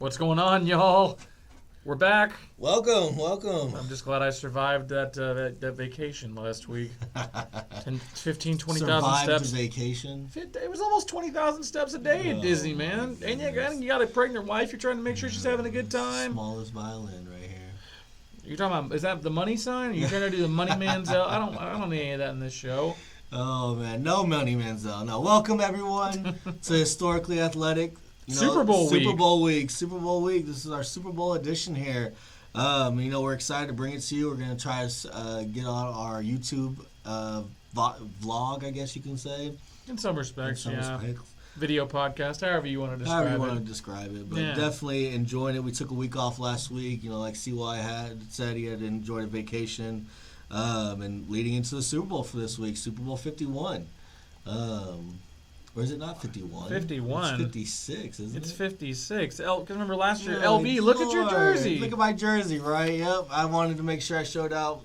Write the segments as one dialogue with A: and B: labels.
A: What's going on, y'all? We're back.
B: Welcome.
A: I'm just glad I survived that vacation last week. 15, 20,000 steps.
B: Survived vacation.
A: It was almost 20,000 steps a day at Disney, man. And you got a pregnant wife. You're trying to make sure she's having a good time.
B: Smallest violin right here.
A: You're talking about, is that the money sign? Are you trying to do the money manziel? I don't need any of that in this show.
B: Oh, man. No money manziel. No. Welcome, everyone, to Historically Athletic.
A: Super Bowl week.
B: This is our Super Bowl edition here. We're excited to bring it to you. We're going to try to get on our YouTube vlog, I guess you can say.
A: In some respects, Video podcast, however you want to describe it.
B: But definitely enjoying it. We took a week off last week. Like CY had said, he had enjoyed a vacation. And leading into the Super Bowl for this week, Super Bowl 51. Or is it not 51?
A: 51.
B: It's 56, isn't it?
A: It's 56. Because remember last year, LV, look at your jersey.
B: Look at my jersey, right? Yep. I wanted to make sure I showed out,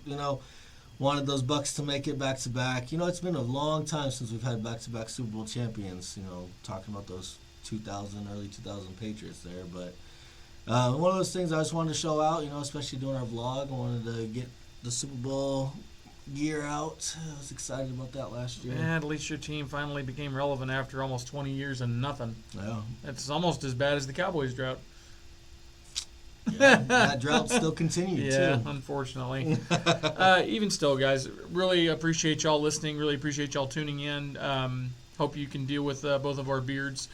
B: wanted those Bucks to make it back-to-back. It's been a long time since we've had back-to-back Super Bowl champions, talking about those early 2000 Patriots there. But one of those things I just wanted to show out, especially doing our vlog. I wanted to get the Super Bowl gear out. I was excited about that last year.
A: Yeah, at least your team finally became relevant after almost 20 years and nothing.
B: Yeah.
A: It's almost as bad as the Cowboys drought.
B: Yeah, that drought still continued, too.
A: Yeah, unfortunately. Even still, guys, really appreciate y'all listening. Really appreciate y'all tuning in. Hope you can deal with both of our beards.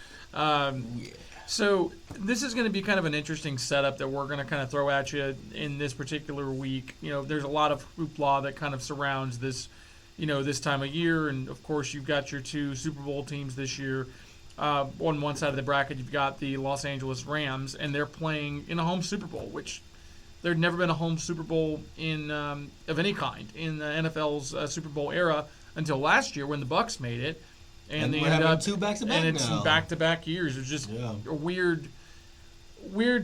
A: So this is going to be kind of an interesting setup that we're going to kind of throw at you in this particular week. There's a lot of hoopla that kind of surrounds this, this time of year. And, of course, you've got your two Super Bowl teams this year. On one side of the bracket, you've got the Los Angeles Rams, and they're playing in a home Super Bowl, which there'd never been a home Super Bowl in of any kind in the NFL's Super Bowl era until last year when the Bucks made it. And they ended up
B: two back-to-back
A: and it's
B: now.
A: Back-to-back years. It's just a weird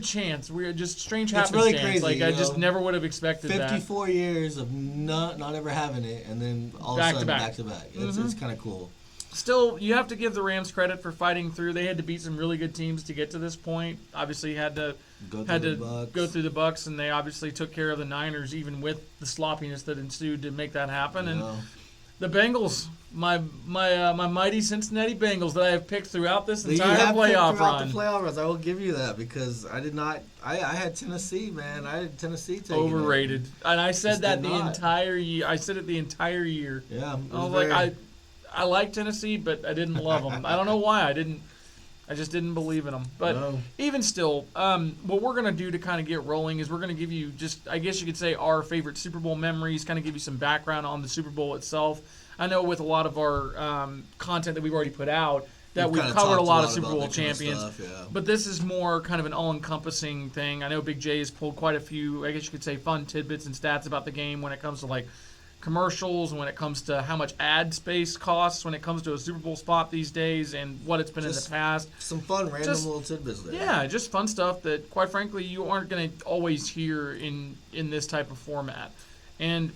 A: chance. Just strange
B: It's
A: happenstance.
B: really crazy.
A: I just never would have expected
B: 54 years of not ever having it, and then all of a sudden back-to-back. It's kind of cool.
A: Still, you have to give the Rams credit for fighting through. They had to beat some really good teams to get to this point. Obviously, had to go through the Bucks, and they obviously took care of the Niners, even with the sloppiness that ensued to make that happen. And the Bengals, my mighty Cincinnati Bengals that I have picked throughout this entire playoff run.
B: The playoff runs, I will give you that because I did not. I had Tennessee, man. I had Tennessee taking
A: overrated, and I said that the
B: not.
A: entire year. I said it the entire year.
B: Yeah,
A: I was like, I like Tennessee, but I didn't love them. I don't know why. I just didn't believe in them. But even still, what we're going to do to kind of get rolling is we're going to give you just, I guess you could say, our favorite Super Bowl memories, kind of give you some background on the Super Bowl itself. I know with a lot of our content that we've already put out that we've covered a lot of Super Bowl champions. But this is more kind of an all-encompassing thing. I know Big J has pulled quite a few, I guess you could say, fun tidbits and stats about the game when it comes to, like, commercials, when it comes to how much ad space costs, when it comes to a Super Bowl spot these days, and what it's been in the past.
B: Some fun, random little tidbits there.
A: Yeah, just fun stuff that, quite frankly, you aren't going to always hear in this type of format. And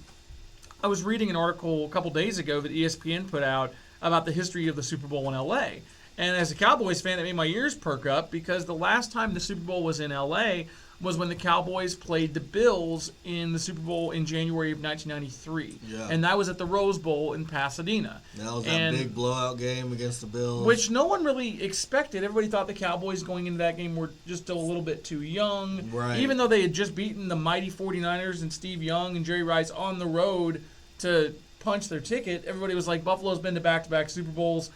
A: I was reading an article a couple days ago that ESPN put out about the history of the Super Bowl in L.A. And as a Cowboys fan, it made my ears perk up because the last time the Super Bowl was in L.A. was when the Cowboys played the Bills in the Super Bowl in January of 1993. Yeah. And that was at the Rose Bowl in Pasadena.
B: That was that big blowout game against the Bills.
A: Which no one really expected. Everybody thought the Cowboys going into that game were just still a little bit too young.
B: Right.
A: Even though they had just beaten the mighty 49ers and Steve Young and Jerry Rice on the road to punch their ticket, everybody was like, Buffalo's been to back-to-back Super Bowls.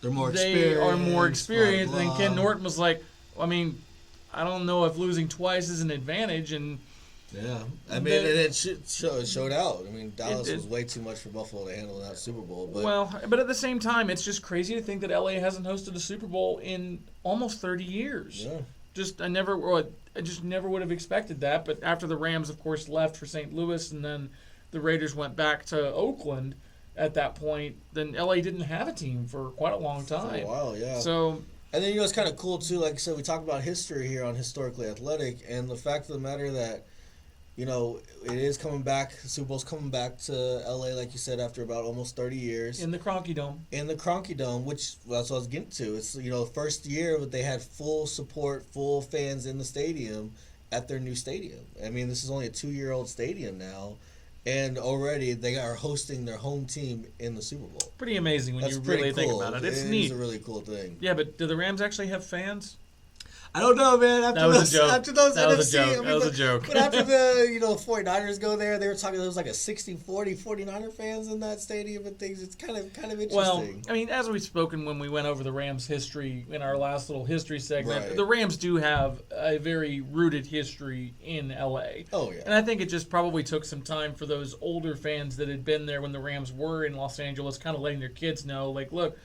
B: They are more
A: experienced. And Ken Norton was like, I don't know if losing twice is an advantage. And
B: it showed out. Dallas was way too much for Buffalo to handle in that Super Bowl.
A: But at the same time, it's just crazy to think that LA hasn't hosted a Super Bowl in almost 30 years.
B: Yeah.
A: I just never would have expected that. But after the Rams, of course, left for St. Louis, and then the Raiders went back to Oakland at that point, then LA didn't have a team for quite a long time.
B: For a while, yeah.
A: So.
B: And then, it's kind of cool, too. Like I said, we talk about history here on Historically Athletic, and the fact of the matter that, it is coming back. The Super Bowl's coming back to LA, like you said, after about almost 30 years.
A: In the Kroenke Dome.
B: In the Kroenke Dome, which that's what I was getting to. It's, first year that they had full support, full fans in the stadium at their new stadium. I mean, this is only a 2-year-old stadium now, and already they are hosting their home team in the Super Bowl.
A: Pretty amazing when you really think about it. It's neat.
B: It's a really cool thing.
A: Yeah, but do the Rams actually have fans?
B: I don't know, man. After those NFC,
A: that was a joke.
B: But after the 49ers go there, they were talking. There was like a 60-40 49er fans in that stadium and things. It's kind of interesting.
A: Well, I mean, as we've spoken when we went over the Rams' history in our last little history segment, the Rams do have a very rooted history in LA.
B: Oh yeah.
A: And I think it just probably took some time for those older fans that had been there when the Rams were in Los Angeles, kind of letting their kids know, like, look.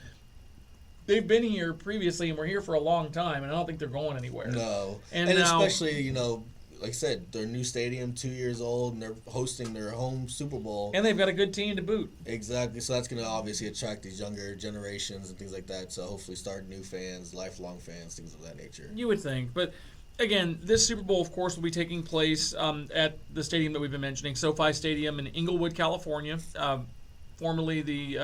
A: They've been here previously, and we're here for a long time, and I don't think they're going anywhere.
B: No.
A: And
B: now, especially, like I said, their new stadium, 2 years old, and they're hosting their home Super Bowl.
A: And they've got a good team to boot.
B: Exactly. So that's going to obviously attract these younger generations and things like that. So hopefully start new fans, lifelong fans, things of that nature.
A: You would think. But, again, this Super Bowl, of course, will be taking place at the stadium that we've been mentioning, SoFi Stadium in Inglewood, California. Formerly the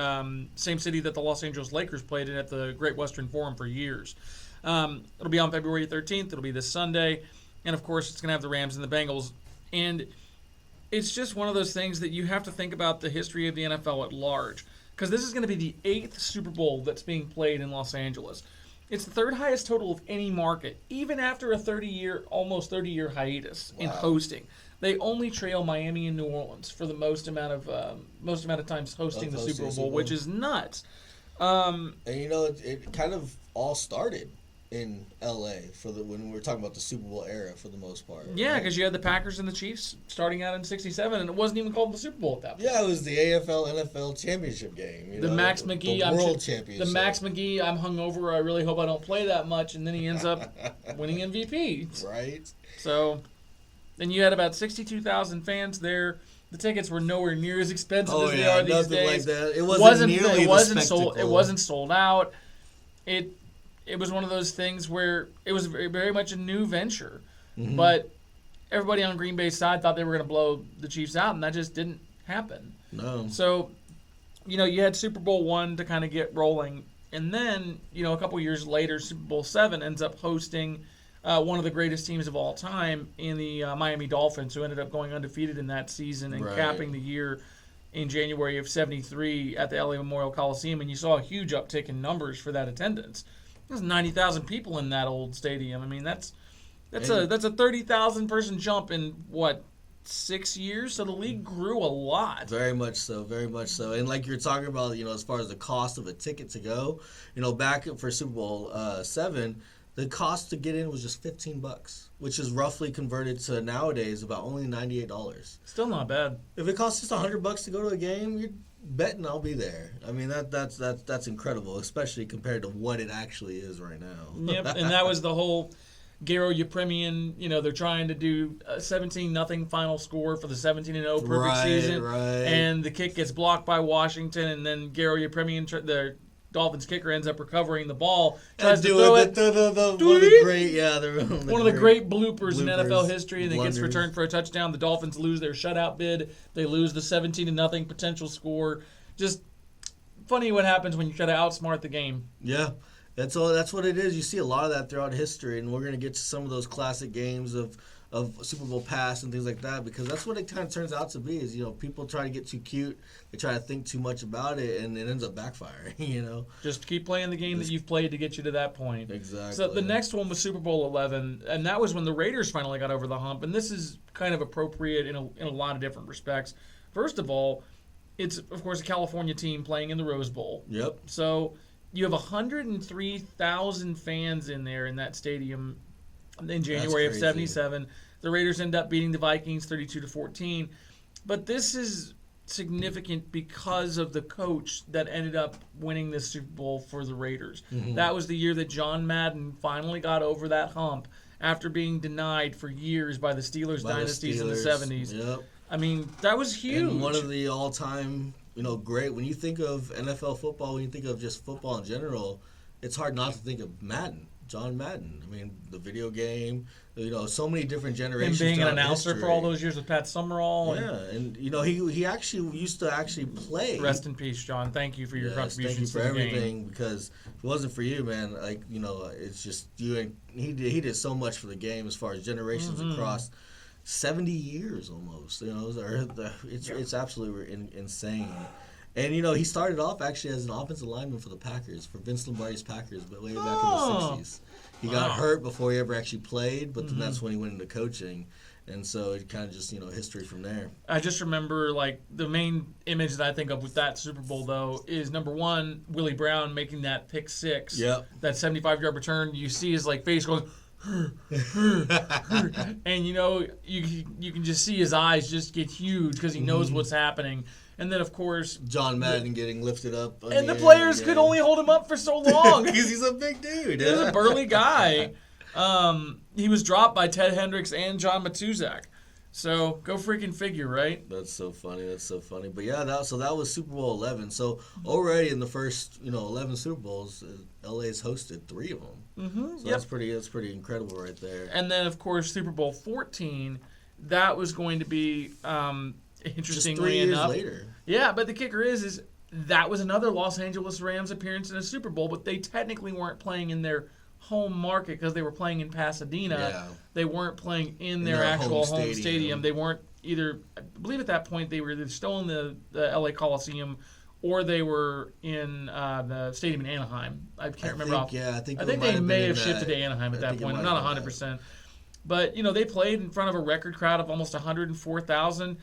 A: same city that the Los Angeles Lakers played in at the Great Western Forum for years. It'll be on February 13th. It'll be this Sunday. And, of course, it's going to have the Rams and the Bengals. And it's just one of those things that you have to think about the history of the NFL at large. Because this is going to be the 8th Super Bowl that's being played in Los Angeles. It's the third highest total of any market, even after a almost 30-year hiatus in hosting. They only trail Miami and New Orleans for the most amount of times hosting the Super Bowl, which is nuts.
B: And it kind of all started in LA when we were talking about the Super Bowl era for the most part.
A: Yeah, because you had the Packers and the Chiefs starting out in '67, and it wasn't even called the Super Bowl at that point.
B: Yeah, it was the AFL NFL championship game.
A: The Max McGee,
B: the World Championship.
A: The Max McGee, I'm hungover. I really hope I don't play that much, and then he ends up winning MVP.
B: Right.
A: So. Then you had about 62,000 fans there. The tickets were nowhere near as expensive as they are these days.
B: Like that. It wasn't
A: sold. It wasn't sold out. It was one of those things where it was very much a new venture, but everybody on Green Bay's side thought they were going to blow the Chiefs out, and that just didn't happen.
B: No.
A: So, you had Super Bowl I to kind of get rolling, and then a couple years later, Super Bowl VII ends up hosting. One of the greatest teams of all time in the Miami Dolphins, who ended up going undefeated in that season and capping the year in January of '73 at the LA Memorial Coliseum. And you saw a huge uptick in numbers for that attendance. There's 90,000 people in that old stadium. I mean, that's a 30,000 person jump in 6 years? So the league grew a lot.
B: Very much so, very much so. And like you're talking about, as far as the cost of a ticket to go, back for Super Bowl VII. The cost to get in was just $15, which is roughly converted to nowadays about only $98.
A: Still not bad.
B: If it costs just $100 to go to a game, you're betting I'll be there. I mean that's incredible, especially compared to what it actually is right now.
A: Yep, and that was the whole Garo Yepremian. They're trying to do a 17-0 final score for the 17-0 perfect season, and the kick gets blocked by Washington, and then Garo Yepremian, the Dolphins kicker, ends up recovering the ball, tries to throw it. One of the great bloopers in NFL history, and it gets returned for a touchdown. The Dolphins lose their shutout bid. They lose the 17-0 potential score. Just funny what happens when you try to outsmart the game.
B: Yeah, that's what it is. You see a lot of that throughout history, and we're going to get to some of those classic games of Super Bowl past and things like that, because that's what it kind of turns out to be is, people try to get too cute. They try to think too much about it, and it ends up backfiring,
A: Just keep playing the game that you've played to get you to that point.
B: Exactly.
A: So the next one was Super Bowl XI, and that was when the Raiders finally got over the hump, and this is kind of appropriate in a lot of different respects. First of all, it's, of course, a California team playing in the Rose Bowl.
B: Yep.
A: So you have 103,000 fans in there in that stadium in January of '77. The Raiders end up beating the Vikings 32-14. But this is significant because of the coach that ended up winning this Super Bowl for the Raiders. Mm-hmm. That was the year that John Madden finally got over that hump after being denied for years by the Steelers dynasties in the 70s.
B: Yep.
A: I mean, that was huge.
B: And one of the all-time, great. When you think of NFL football, when you think of just football in general, it's hard not to think of Madden. John Madden. I mean, the video game, so many different
A: Him
B: generations.
A: being an
B: throughout
A: announcer
B: history.
A: for all those years with Pat Summerall.
B: Yeah, and he actually used to actually play.
A: Rest in peace, John. Thank you for your contributions
B: thank you for
A: to the
B: everything.
A: game.
B: Because if it wasn't for you, man, it's just you. And he did so much for the game as far as generations across 70 years almost. It's absolutely insane. And, he started off actually as an offensive lineman for the Packers, for Vince Lombardi's Packers, but way back in the 60s. He got hurt before he ever actually played, but then that's when he went into coaching. And so it kind of just, history from there.
A: I just remember, the main image that I think of with that Super Bowl, though, is, number one, Willie Brown making that pick six.
B: Yep.
A: That 75-yard return. You see his, face going, and, you can just see his eyes just get huge because he knows what's happening. And then, of course,
B: John Madden getting lifted up.
A: And the players could only hold him up for so long.
B: Because he's a big dude.
A: He's a burly guy. He was dropped by Ted Hendricks and John Matuzak. So, go freaking figure, right?
B: That's so funny. But yeah, that was Super Bowl 11. So, already in the first, 11 Super Bowls, LA's hosted 3 of them.
A: Mm-hmm.
B: So that's pretty incredible right there.
A: And then, of course, Super Bowl 14, that was going to be... interestingly enough,
B: 3 years later.
A: Yeah, but the kicker is that was another Los Angeles Rams appearance in a Super Bowl, but they technically weren't playing in their home market because they were playing in Pasadena. Yeah. They weren't playing in their actual home stadium. They weren't either. I believe at that point they were either still in the LA Coliseum or they were in the stadium in Anaheim. I can't remember.
B: I think
A: they may have shifted to Anaheim at that point. I'm not 100%. But they played in front of a record crowd of almost 104,000.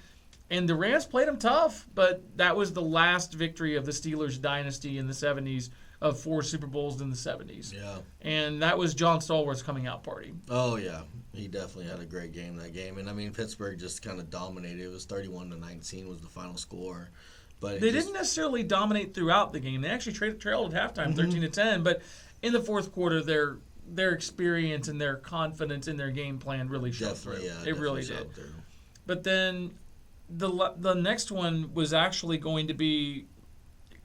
A: And the Rams played them tough, but that was the last victory of the Steelers dynasty in the 70s of 4 Super Bowls in the 70s.
B: Yeah.
A: And that was John Stallworth's coming out party.
B: Oh, yeah. He definitely had a great game that game. And, I mean, Pittsburgh just kind of dominated. It was 31-19 was the final score. But
A: they didn't necessarily dominate throughout the game. They actually trailed at halftime 13-10. But in the fourth quarter, their experience and their confidence in their game plan really showed through.
B: Yeah,
A: it really did. But then... The next one was actually going to be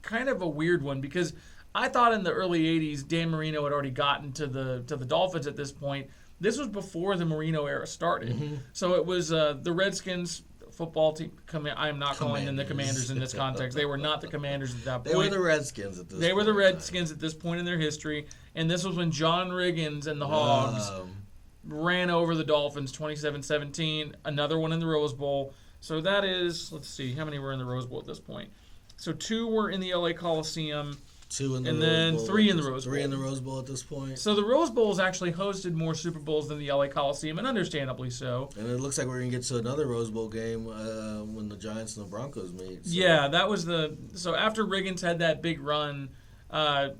A: kind of a weird one because I thought in the early 80s Dan Marino had already gotten to the Dolphins at this point. This was before the Marino era started. Mm-hmm. So it was the Redskins football team. I am not calling them the Commanders in this context. They were not the Commanders at that point.
B: They were the Redskins at this point.
A: They were the Redskins at this point in their history. And this was when John Riggins and the Hogs ran over the Dolphins 27-17. Another one in the Rose Bowl. So that is, let's see, how many were in the Rose Bowl at this point? So 2 were in the LA Coliseum.
B: 2 in the
A: and
B: Rose
A: then
B: Bowl.
A: 3 in the Rose Bowl.
B: 3 in the Rose Bowl at this point.
A: So the Rose Bowl has actually hosted more Super Bowls than the LA Coliseum, and understandably so.
B: And it looks like we're going to get to another Rose Bowl game when the Giants and the Broncos meet. So.
A: Yeah, that was so after Riggins had that big run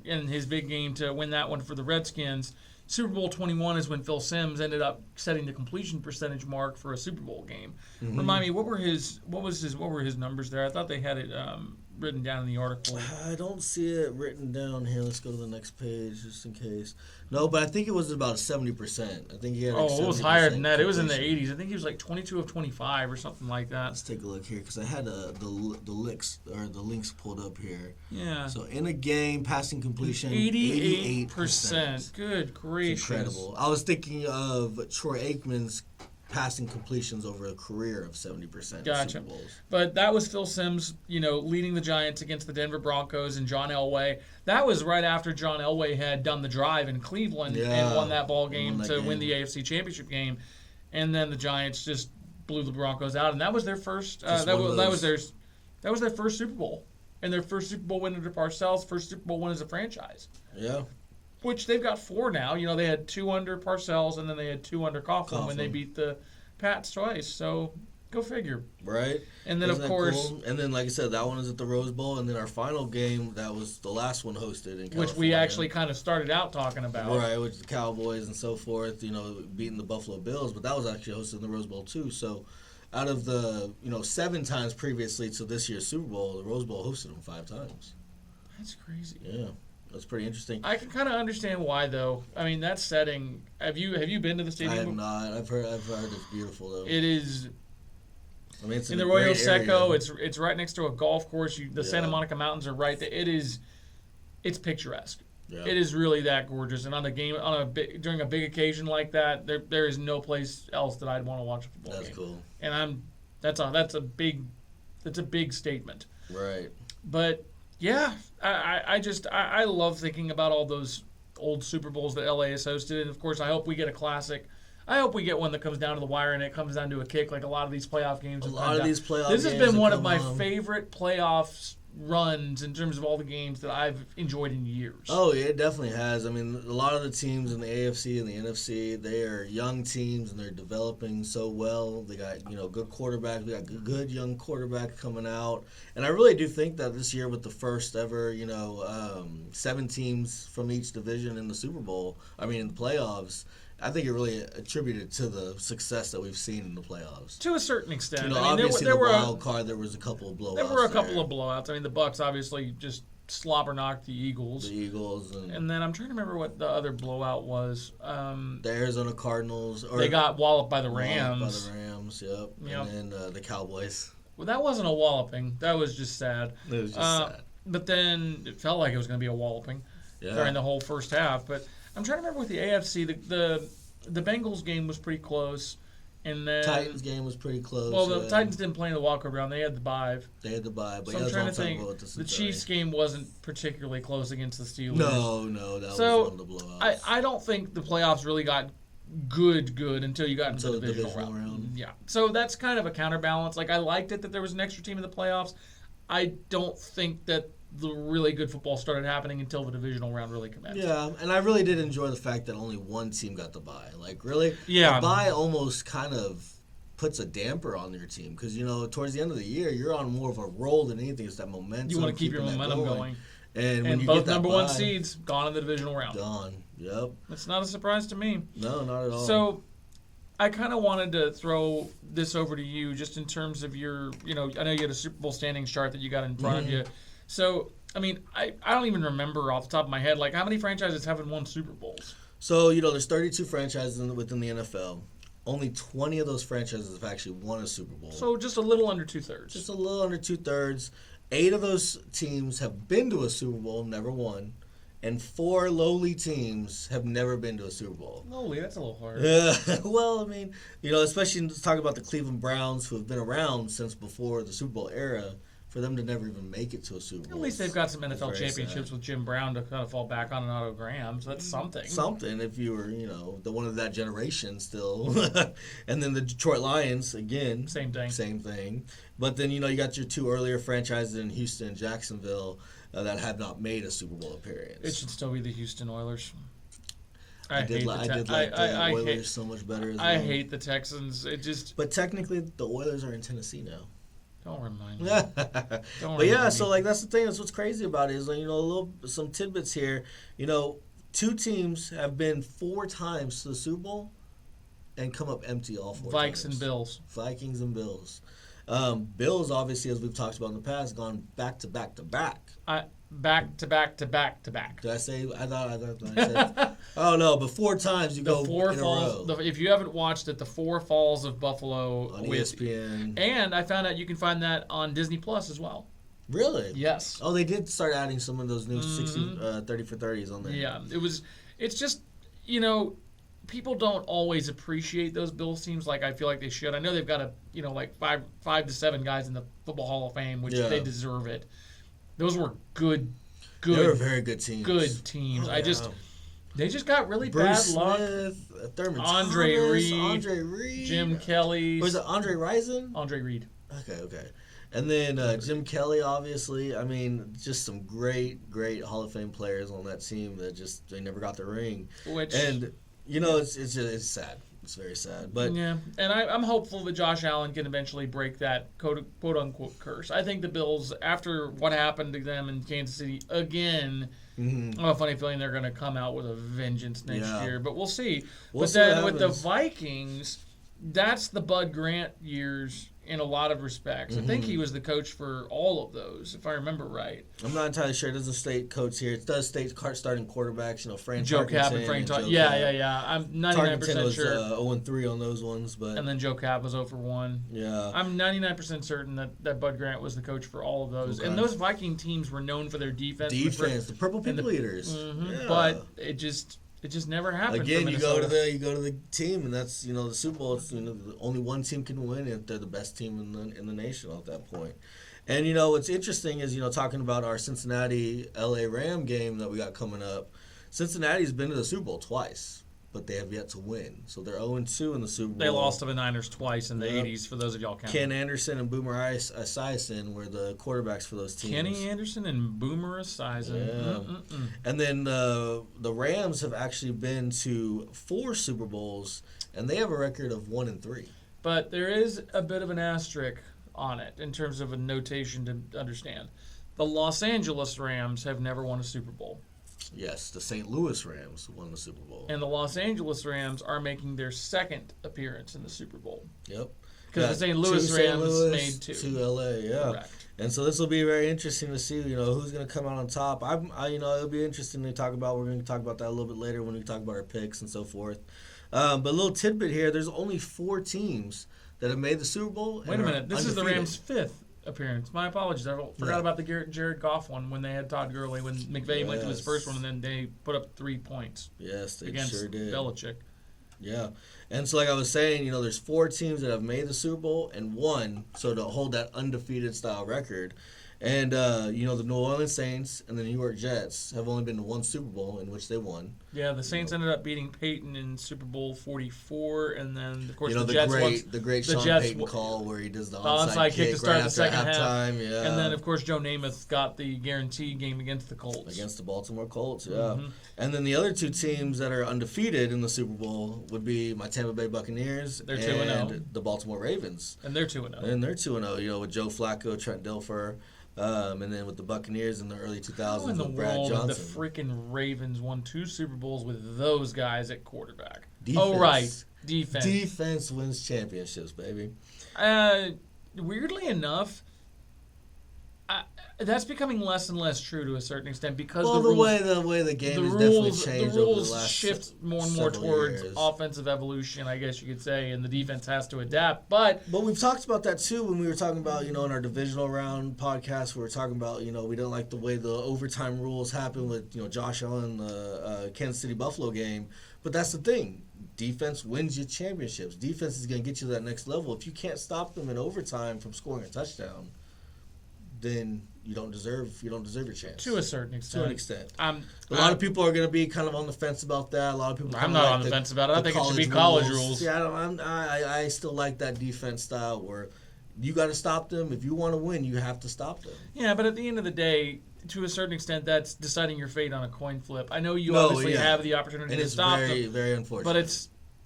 A: in his big game to win that one for the Redskins, Super Bowl 21 is when Phil Simms ended up setting the completion percentage mark for a Super Bowl game. Mm-hmm. Remind me, what were his numbers there? I thought they had it written down in the article.
B: I don't see it written down here. Let's go to the next page just in case. No, but I think it was about 70%. I think he had.
A: It was higher than that. It was in the 80s. I think he was like 22 of 25 or something like that.
B: Let's take a look here because I had the links pulled up here.
A: Yeah.
B: So in a game, passing completion
A: 88%. Good gracious.
B: It's incredible. I was thinking of Troy Aikman's passing completions over a career of 70%.
A: Gotcha. But that was Phil Simms, leading the Giants against the Denver Broncos and John Elway. That was right after John Elway had done the drive in Cleveland and won that ball game to win the AFC Championship game. And then the Giants just blew the Broncos out, and that was their first. That was their first Super Bowl, and their first Super Bowl win under Parcells, first Super Bowl win as a franchise.
B: Yeah.
A: Which they've got 4 now. They had 2 under Parcells, and then they had 2 under Coughlin when they beat the Pats twice. So go figure.
B: Right.
A: And then, of course.
B: Cool? And then, like I said, that one is at the Rose Bowl. And then our final game, that was the last one hosted in California.
A: Which we actually kind of started out talking about.
B: Right, which the Cowboys and so forth, beating the Buffalo Bills. But that was actually hosted in the Rose Bowl, too. So out of the, 7 times previously to this year's Super Bowl, the Rose Bowl hosted them 5 times.
A: That's crazy.
B: Yeah. That's pretty interesting.
A: I can kind of understand why, though. I mean, that setting. Have you been to the stadium?
B: I have not. I've heard it's beautiful though.
A: It is.
B: I mean, it's
A: in the Arroyo Seco. It's right next to a golf course. The Santa Monica Mountains are right there. It's picturesque.
B: Yeah.
A: It is really that gorgeous. And during a big occasion like that, there is no place else that I'd want to watch a football game.
B: That's cool.
A: And that's a big statement.
B: Right.
A: But yeah, I love thinking about all those old Super Bowls that LA has hosted, and of course I hope we get a classic. I hope we get one that comes down to the wire and it comes down to a kick like a lot of these playoff games. This has been one of my favorite playoffs runs in terms of all the games that I've enjoyed in years.
B: Oh, yeah, it definitely has. I mean, a lot of the teams in the AFC and the NFC, they are young teams and they're developing so well. They got, good quarterback. We got good young quarterback coming out. And I really do think that this year with the first ever, 7 teams from each division in the Super Bowl, in the playoffs, I think it really attributed to the success that we've seen in the playoffs.
A: To a certain extent.
B: Obviously there were wild card, there was a couple of blowouts.
A: There were a couple of blowouts. The Bucs obviously just slobber knocked the Eagles. And then I'm trying to remember what the other blowout was.
B: The Arizona Cardinals.
A: They got walloped by the Rams.
B: Yep. And then the Cowboys.
A: Well, that wasn't a walloping. That was just sad.
B: It was just sad.
A: But then it felt like it was going to be a walloping during the whole first half. But I'm trying to remember with the AFC, the Bengals game was pretty close, and then
B: Titans game was pretty close.
A: Well, the Titans didn't play in the walk-up round; they had the bye.
B: But
A: so I'm trying to think. The Chiefs game wasn't particularly close against the Steelers.
B: No, that was one of the blowouts.
A: I don't think the playoffs really got good until you got into the divisional round. Yeah, so that's kind of a counterbalance. Like I liked it that there was an extra team in the playoffs. I don't think that the really good football started happening until the divisional round really commenced.
B: Yeah, and I really did enjoy the fact that only one team got the bye. Like, really?
A: Yeah.
B: The bye almost kind of puts a damper on your team because, towards the end of the year, you're on more of a roll than anything. It's that momentum.
A: You want to keep your momentum going.
B: And when you
A: both
B: get that
A: number
B: bye,
A: one seeds gone in the divisional round.
B: Gone. Yep.
A: It's not a surprise to me.
B: No, not at all.
A: So I kind of wanted to throw this over to you just in terms of your, I know you had a Super Bowl standings chart that you got in front of you. So, I don't even remember off the top of my head, like, how many franchises haven't won Super Bowls?
B: So, there's 32 franchises within the NFL. Only 20 of those franchises have actually won a Super Bowl.
A: So, just a little under two-thirds.
B: Just a little under two-thirds. 8 of those teams have been to a Super Bowl, never won. And 4 lowly teams have never been to a Super Bowl.
A: Lowly, that's a little hard.
B: Well, especially talking about the Cleveland Browns, who have been around since before the Super Bowl era, for them to never even make it to a Super Bowl.
A: At least they've got some NFL championships with Jim Brown to kind of fall back on an autogram, so that's something.
B: Something, if you were, the one of that generation still. And then the Detroit Lions, again.
A: Same thing.
B: But then, you got your 2 earlier franchises in Houston and Jacksonville that have not made a Super Bowl appearance.
A: It should still be the Houston Oilers.
B: I did like the Oilers so much better as well.
A: I hate the Texans.
B: But technically, the Oilers are in Tennessee now.
A: Don't remind me.
B: But yeah, so that's the thing. That's what's crazy about it is some tidbits here. 2 teams have been 4 times to the Super Bowl and come up empty all 4 times. Vikings and Bills. Bills, obviously, as we've talked about in the past, gone back to back to back.
A: Back to back to back to back.
B: Did I say? I thought I said. Oh no! But 4 times you go in a row.
A: If you haven't watched it, the 4 Falls of Buffalo
B: on ESPN,
A: and I found out you can find that on Disney Plus as well.
B: Really?
A: Yes.
B: Oh, they did start adding some of those new 30 for 30s on there.
A: Yeah, it's just people don't always appreciate those Bills teams like I feel like they should. I know they've got like 5 to 7 guys in the Football Hall of Fame, which they deserve it. Those were good. They were
B: very good teams.
A: Good teams.
B: Oh,
A: they just got really
B: Bruce
A: bad luck.
B: Smith, Thurman
A: Andre
B: Thomas,
A: Reed, Jim Kelly.
B: Was it Andre Rison?
A: Andre Reed.
B: Okay. And then Jim Kelly, obviously. Just some great Hall of Fame players on that team that they never got the ring. It's sad. It's very sad. But
A: yeah, and I'm hopeful that Josh Allen can eventually break that quote-unquote curse. I think the Bills, after what happened to them in Kansas City again, I have a funny feeling they're going to come out with a vengeance next year. But we'll see. But then with the Vikings, that's the Bud Grant years in a lot of respects. I think he was the coach for all of those, if I remember right.
B: I'm not entirely sure. It doesn't state coach here. It does state starting quarterbacks. Frank
A: Joe Cap and Frank Tarkenton. Yeah. I'm 99% sure.
B: Was 0-3 on those ones, but
A: and then Joe Cap was 0-1.
B: Yeah.
A: I'm 99% certain that Bud Grant was the coach for all of those.
B: Okay.
A: And those Viking teams were known for their defense.
B: The Purple People Eaters.
A: Yeah. But it just never happened.
B: Again,
A: for
B: you go to the team, and that's the Super Bowl. It's, only one team can win if they're the best team in the nation at that point. And what's interesting is talking about our Cincinnati LA Ram game that we got coming up. Cincinnati's been to the Super Bowl twice, but they have yet to win. So they're 0-2 in the Super Bowl.
A: They lost to the Niners twice in the 80s, for those of y'all counting.
B: Ken Anderson and Boomer Esiason were the quarterbacks for those teams.
A: Kenny Anderson and Boomer Esiason.
B: Yeah. And then the Rams have actually been to 4 Super Bowls, and they have a record of 1-3.
A: But there is a bit of an asterisk on it in terms of a notation to understand. The Los Angeles Rams have never won a Super Bowl.
B: Yes, the St. Louis Rams won the Super Bowl.
A: And the Los Angeles Rams are making their second appearance in the Super Bowl.
B: Yep.
A: Because the St. Louis Rams made 2.
B: To LA, yeah.
A: Correct.
B: And so this will be very interesting to see, who's going to come out on top. It'll be interesting to talk about. We're going to talk about that a little bit later when we talk about our picks and so forth. But a little tidbit here, there's only 4 teams that have made the Super Bowl.
A: Wait a minute. This is the Rams' 5th appearance. My apologies. I forgot about the Jared Goff one when they had Todd Gurley, when McVay went to his first one, and then they put up 3 points.
B: Yes, they
A: against
B: sure did.
A: Belichick.
B: Yeah. And so like I was saying, there's 4 teams that have made the Super Bowl and won, so to hold that undefeated style record. And, the New Orleans Saints and the New York Jets have only been to 1 Super Bowl in which they won.
A: Yeah, the Saints ended up beating Peyton in Super Bowl 44, and then, of course, the
B: Jets
A: won.
B: The great Sean Payton call where he does the onside kick
A: to start
B: right
A: the second
B: after
A: half.
B: Yeah.
A: And then, of course, Joe Namath got the guarantee game against the Colts.
B: Against the Baltimore Colts, yeah. And then the other 2 teams that are undefeated in the Super Bowl would be my Tampa Bay Buccaneers
A: They're 2-0.
B: and the Baltimore Ravens.
A: And they're 2-0.
B: And they're 2-0, with Joe Flacco, Trent Dilfer. And then with the Buccaneers in the early 2000s with Brad Johnson.
A: How in the freaking Ravens won 2 Super Bowls with those guys at quarterback?
B: Defense.
A: Oh, right. Defense.
B: Defense wins championships, baby.
A: Weirdly enough, that's becoming less and less true to a certain extent because the
B: way the game has definitely changed over the last
A: shift more and more towards offensive evolution, I guess you could say, and the defense has to adapt. But
B: we've talked about that too when we were talking about in our divisional round podcast. We were talking about we didn't like the way the overtime rules happened with Josh Allen, the Kansas City Buffalo game. But that's the thing. Defense wins you championships. Defense is going to get you to that next level. If you can't stop them in overtime from scoring a touchdown, then you don't deserve your chance.
A: To a certain extent.
B: To an extent. A lot of people are going to be kind of on the fence about that. A lot of people.
A: I'm not on the fence about it. I think it should be college rules.
B: Yeah, I still like that defense style where you got to stop them. If you want to win, you have to stop them.
A: Yeah, but at the end of the day, to a certain extent, that's deciding your fate on a coin flip. I know you obviously have the opportunity to stop them.
B: It's very unfortunate.
A: But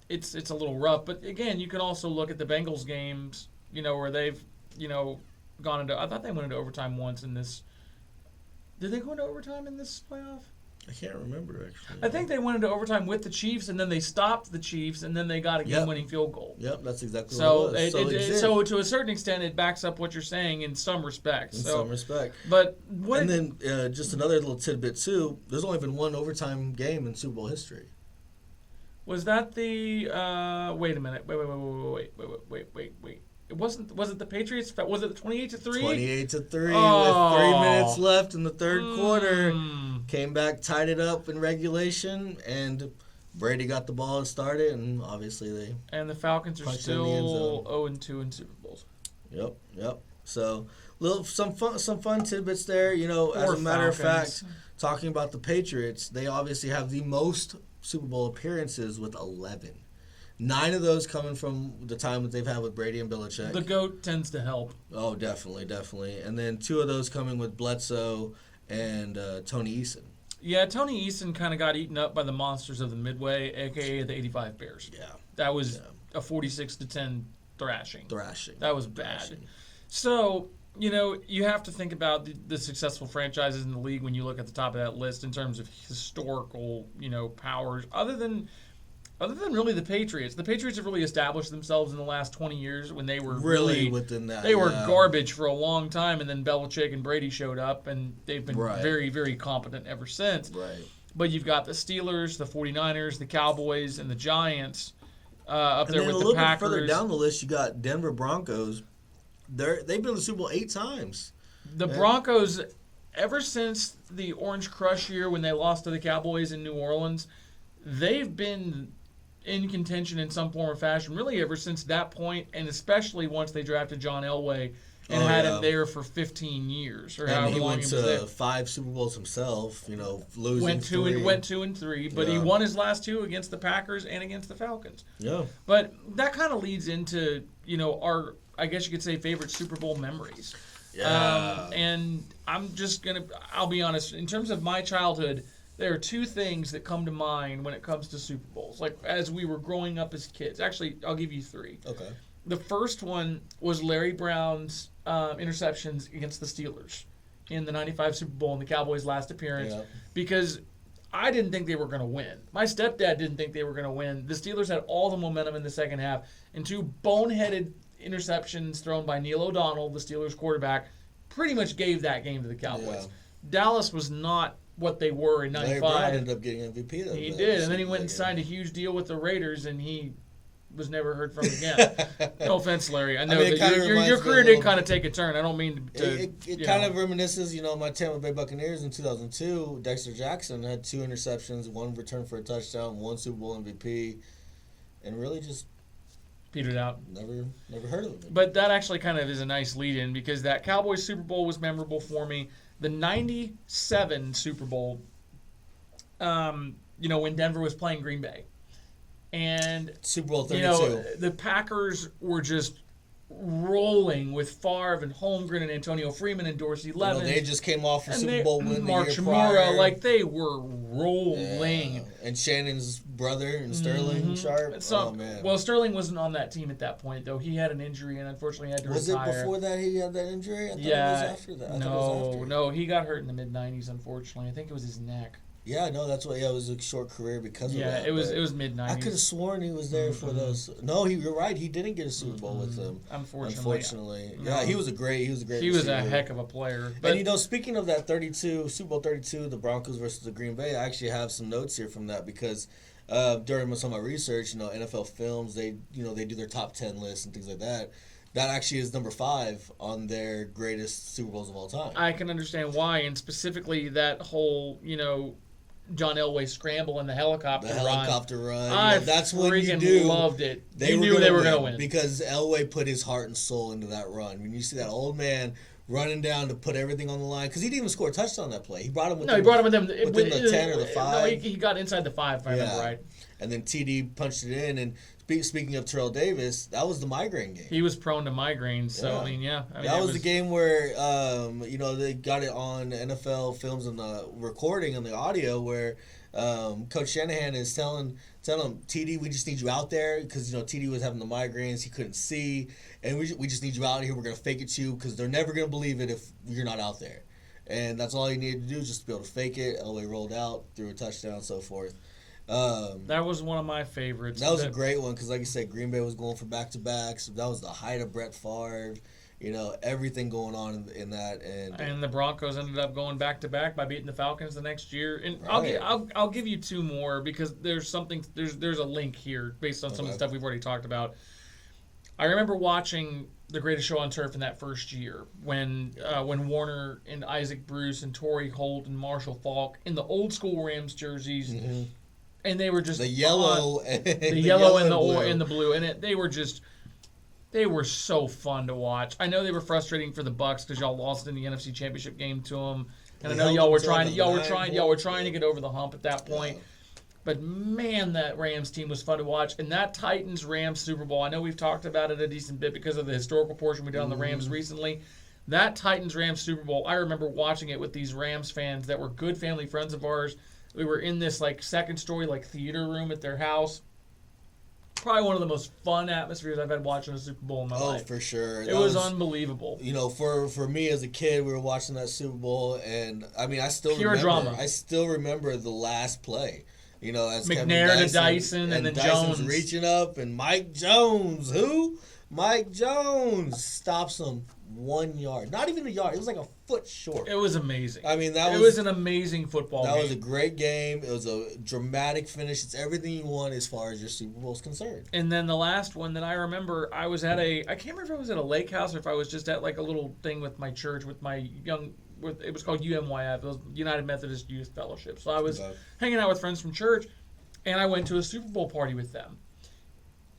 A: it's a little rough. But again, you can also look at the Bengals games, where they've, gone into. I thought they went into overtime once in this. Did they go into overtime in this playoff?
B: I can't remember actually.
A: I think they went into overtime with the Chiefs, and then they stopped the Chiefs, and then they got a game-winning field goal.
B: Yep, that's exactly what it was.
A: So to a certain extent, it backs up what you're saying in some respects.
B: But and then just another little tidbit too. There's only been 1 overtime game in Super Bowl history.
A: Was that the? Wait a minute. Wait. Was it the Patriots? Was it 28-3?
B: 28-3 with 3 minutes left in the third quarter. Came back, tied it up in regulation, and Brady got the ball and started, and obviously
A: And the Falcons are still 0-2 in Super Bowls.
B: Yep. So some fun tidbits there. As a matter of fact, talking about the Patriots, they obviously have the most Super Bowl appearances with 11. 9 of those coming from the time that they've had with Brady and Belichick.
A: The GOAT tends to help.
B: Oh, definitely. And then 2 of those coming with Bledsoe and Tony Eason.
A: Yeah, Tony Eason kind of got eaten up by the monsters of the Midway, a.k.a. the 85 Bears.
B: Yeah.
A: That was a 46-10 thrashing. That was bad.
B: Thrashing.
A: So, you have to think about the successful franchises in the league when you look at the top of that list in terms of historical, powers. Other than Other than really the Patriots have really established themselves in the last 20 years when they were
B: really within that.
A: They were garbage for a long time, and then Belichick and Brady showed up, and they've been very, very competent ever since.
B: Right.
A: But you've got the Steelers, the 49ers, the Cowboys, and the Giants up there with the Packers. And then a
B: little bit further down the list, you got Denver Broncos. They've been in the Super Bowl 8 times.
A: The Broncos, ever since the Orange Crush year when they lost to the Cowboys in New Orleans, they've been in contention in some form or fashion, really ever since that point, and especially once they drafted John Elway and had him there for 15 years or however long he was there.
B: He went to 5 Super Bowls himself, losing
A: went 2 and 3, but he won his last 2 against the Packers and against the Falcons.
B: Yeah.
A: But that kind of leads into, our, I guess you could say, favorite Super Bowl memories.
B: Yeah.
A: And I'll be honest, in terms of my childhood, there are 2 things that come to mind when it comes to Super Bowls, like as we were growing up as kids. Actually, I'll give you 3.
B: Okay.
A: The first one was Larry Brown's interceptions against the Steelers in the 95 Super Bowl in the Cowboys' last appearance, because I didn't think they were going to win. My stepdad didn't think they were going to win. The Steelers had all the momentum in the second half, and 2 boneheaded interceptions thrown by Neil O'Donnell, the Steelers quarterback, pretty much gave that game to the Cowboys. Yeah. Dallas was not what they were in 95.
B: Larry Brown ended up getting MVP though.
A: He did, and then he went and signed a huge deal with the Raiders, and he was never heard from again. No offense, Larry. I know that your career did kind of take a turn. I don't mean to.
B: It kind of reminisces, my Tampa Bay Buccaneers in 2002. Dexter Jackson had 2 interceptions, 1 return for a touchdown, 1 Super Bowl MVP, and really just
A: petered out.
B: Never heard of him.
A: But that actually kind of is a nice lead-in, because that Cowboys Super Bowl was memorable for me. The 97 Super Bowl, when Denver was playing Green Bay. And
B: Super Bowl 32.
A: The Packers were just rolling with Favre and Holmgren and Antonio Freeman and Dorsey Levens.
B: They just came off a Super Bowl win
A: Mark
B: the year
A: Chmura,
B: prior.
A: like they were rolling.
B: Yeah. And Shannon's brother and Sterling Sharp.
A: So,
B: oh, man.
A: Well, Sterling wasn't on that team at that point, though. He had an injury and unfortunately had to retire.
B: Was it before that he had that injury? I thought it was after that.
A: No, he got hurt in the mid-'90s, unfortunately. I think it was his neck.
B: Yeah, no, that's what. Yeah, it was a short career because of that.
A: Yeah, it was mid-'90s.
B: I could have sworn he was there for those. No, you're right. He didn't get a Super Bowl with them.
A: Unfortunately.
B: No. Yeah, he was a great.
A: He was a heck of a player.
B: But, and speaking of that Super Bowl 32, the Broncos versus the Green Bay, I actually have some notes here from that because during some of my research, NFL Films, they do their top 10 lists and things like that. That actually is number 5 on their greatest Super Bowls of all time.
A: I can understand why, and specifically that whole, John Elway scramble in the helicopter run.
B: That's what you do.
A: Loved it.
B: You knew they were going to win. Because Elway put his heart and soul into that run. When you see that old man running down to put everything on the line, because he didn't even score a touchdown that play. He brought him within the 10 or the 5.
A: No, he got inside the 5, if I remember right.
B: And then TD punched it in, and speaking of Terrell Davis, that was the migraine game.
A: He was prone to migraines, so
B: that was the game where they got it on NFL Films and the recording and the audio where Coach Shanahan is telling him, TD, we just need you out there because TD was having the migraines, he couldn't see, and we just need you out here. We're gonna fake it you because they're never gonna believe it if you're not out there, and that's all you needed to do, just to be able to fake it. Elway rolled out, threw a touchdown, and so forth.
A: That was one of my favorites.
B: That was a great one because, like you said, Green Bay was going for back-to-backs. That was the height of Brett Favre. Everything going on in that. And
A: the Broncos ended up going back-to-back by beating the Falcons the next year. And I'll give you 2 more because there's a link here based on some of the stuff we've already talked about. I remember watching The Greatest Show on Turf in that first year when Warner and Isaac Bruce and Torrey Holt and Marshall Faulk in the old-school Rams jerseys. Mm-hmm. And they were just
B: the yellow and
A: the blue, and they were so fun to watch. I know they were frustrating for the Bucs because y'all lost in the NFC Championship game to them, and I know y'all were trying to get over the hump at that point. Yeah. But man, that Rams team was fun to watch, and that Titans-Rams Super Bowl. I know we've talked about it a decent bit because of the historical portion we did on the Rams recently. That Titans-Rams Super Bowl, I remember watching it with these Rams fans that were good family friends of ours. We were in this second story theater room at their house. Probably one of the most fun atmospheres I've had watching a Super Bowl in my life.
B: Oh, for sure.
A: It was unbelievable.
B: For me as a kid, we were watching that Super Bowl, and I still
A: remember the last play.
B: as
A: McNair to Dyson, and then
B: Dyson's
A: Jones
B: reaching up, and Mike Jones, Mike Jones stops him 1 yard. Not even a yard. It was like a foot short.
A: It was amazing.
B: I mean,
A: it was an amazing football game.
B: That was a great game. It was a dramatic finish. It's everything you want as far as your Super Bowl is concerned.
A: And then the last one that I remember, I was at I can't remember if I was at a lake house or if I was just at like a little thing with my church with my it was called UMYF. It was United Methodist Youth Fellowship. So I was hanging out with friends from church, and I went to a Super Bowl party with them.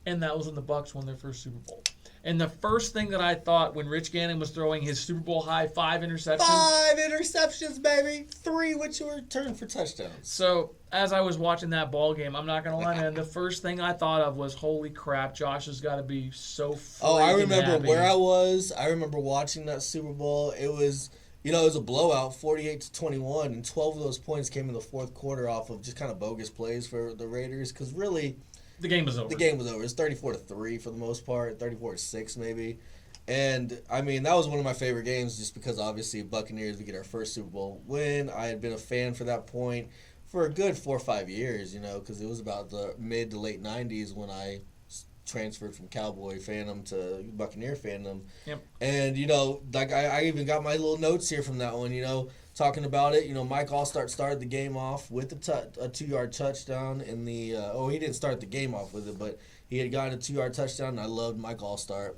A: And that was when the Bucs won their first Super Bowl. And the first thing that I thought when Rich Gannon was throwing his Super Bowl high 5 interceptions.
B: 5 interceptions, baby. 3 which were returned for touchdowns.
A: So as I was watching that ball game, I'm not going to lie, man, the first thing I thought of was, holy crap, Josh has got to be so freaking
B: I remember
A: happy.
B: where I was. I remember watching that Super Bowl. It was, it was a blowout, 48-21, and 12 of those points came in the fourth quarter off of just kind of bogus plays for the Raiders, because really
A: the game was over.
B: It's 34-3 for the most part, 34-6 maybe. And, I mean, that was one of my favorite games just because, obviously, Buccaneers, we get our first Super Bowl win. I had been a fan for that point for a good 4 or 5 years, because it was about the mid to late 90s when I transferred from Cowboy fandom to Buccaneer fandom.
A: Yep.
B: And, like I even got my little notes here from that one, talking about it. Mike Allstott started the game off with a 2-yard touchdown in the he didn't start the game off with it, but he had gotten a 2-yard touchdown, and I loved Mike Allstott.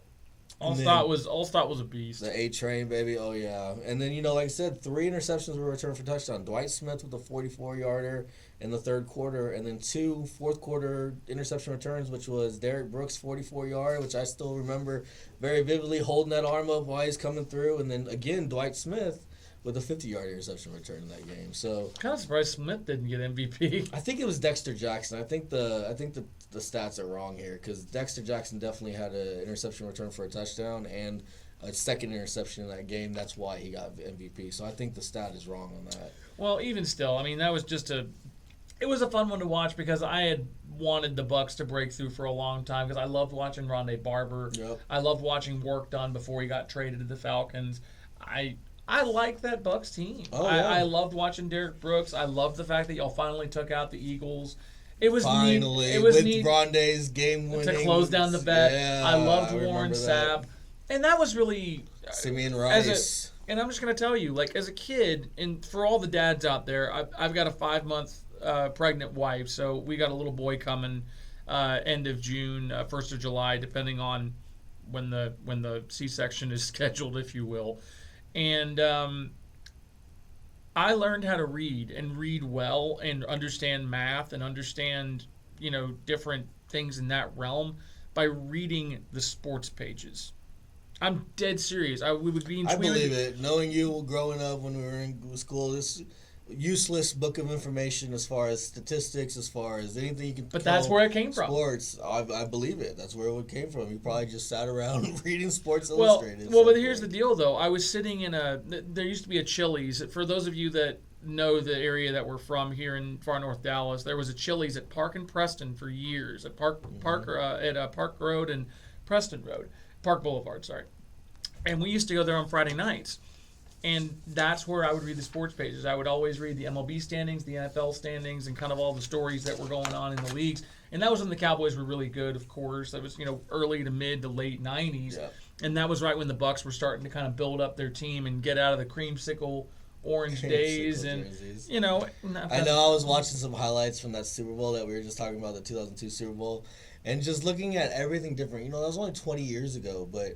A: Allstott was a beast.
B: The A-train, baby. Oh, yeah. And then, like I said, 3 interceptions were returned for touchdown. Dwight Smith with a 44-yarder in the third quarter, and then 2 fourth-quarter interception returns, which was Derek Brooks' 44-yard, which I still remember very vividly, holding that arm up while he's coming through. And then, again, Dwight Smith with a 50-yard interception return in that game. So
A: kind of surprised Smith didn't get MVP.
B: I think it was Dexter Jackson. I think the stats are wrong here, because Dexter Jackson definitely had an interception return for a touchdown and a second interception in that game. That's why he got MVP. So I think the stat is wrong on that.
A: Well, even still, I mean, that was just it was a fun one to watch because I had wanted the Bucs to break through for a long time because I loved watching Rondé Barber.
B: Yep.
A: I loved watching work done before he got traded to the Falcons. I like that Bucs team.
B: Oh, yeah.
A: I loved watching Derek Brooks. I loved the fact that y'all finally took out the Eagles. It was
B: finally
A: neat. It was
B: with
A: neat
B: Rondé's game winning
A: to close down the bet.
B: Yeah,
A: I loved Warren Sapp, and that was really
B: Simeon Rice.
A: And I'm just gonna tell you, like as a kid, and for all the dads out there, I've got a 5-month pregnant wife, so we got a little boy coming end of June, 1st of July, depending on when the C-section is scheduled, if you will. And I learned how to read and read well and understand math and understand, different things in that realm by reading the sports pages. I'm dead serious. I
B: believe it. Knowing you growing up when we were in school, this useless book of information as far as statistics, as far as anything you can.
A: But that's where it came from.
B: Sports, I believe it. That's where it came from. You probably just sat around reading Sports Illustrated.
A: Well, but here's the deal, though. I was sitting in there used to be a Chili's. For those of you that know the area that we're from here in far north Dallas, there was a Chili's at Park and Preston for years, at Park Road and Preston Road, Park Boulevard, sorry. And we used to go there on Friday nights. And that's where I would read the sports pages. I would always read the MLB standings, the NFL standings, and kind of all the stories that were going on in the leagues. And that was when the Cowboys were really good, of course. That was, early to mid to late 90s. Yeah. And that was right when the Bucs were starting to kind of build up their team and get out of the creamsicle orange days. And,
B: jerseys.
A: I know
B: I was watching some highlights from that Super Bowl that we were just talking about, the 2002 Super Bowl, and just looking at everything different. That was only 20 years ago, but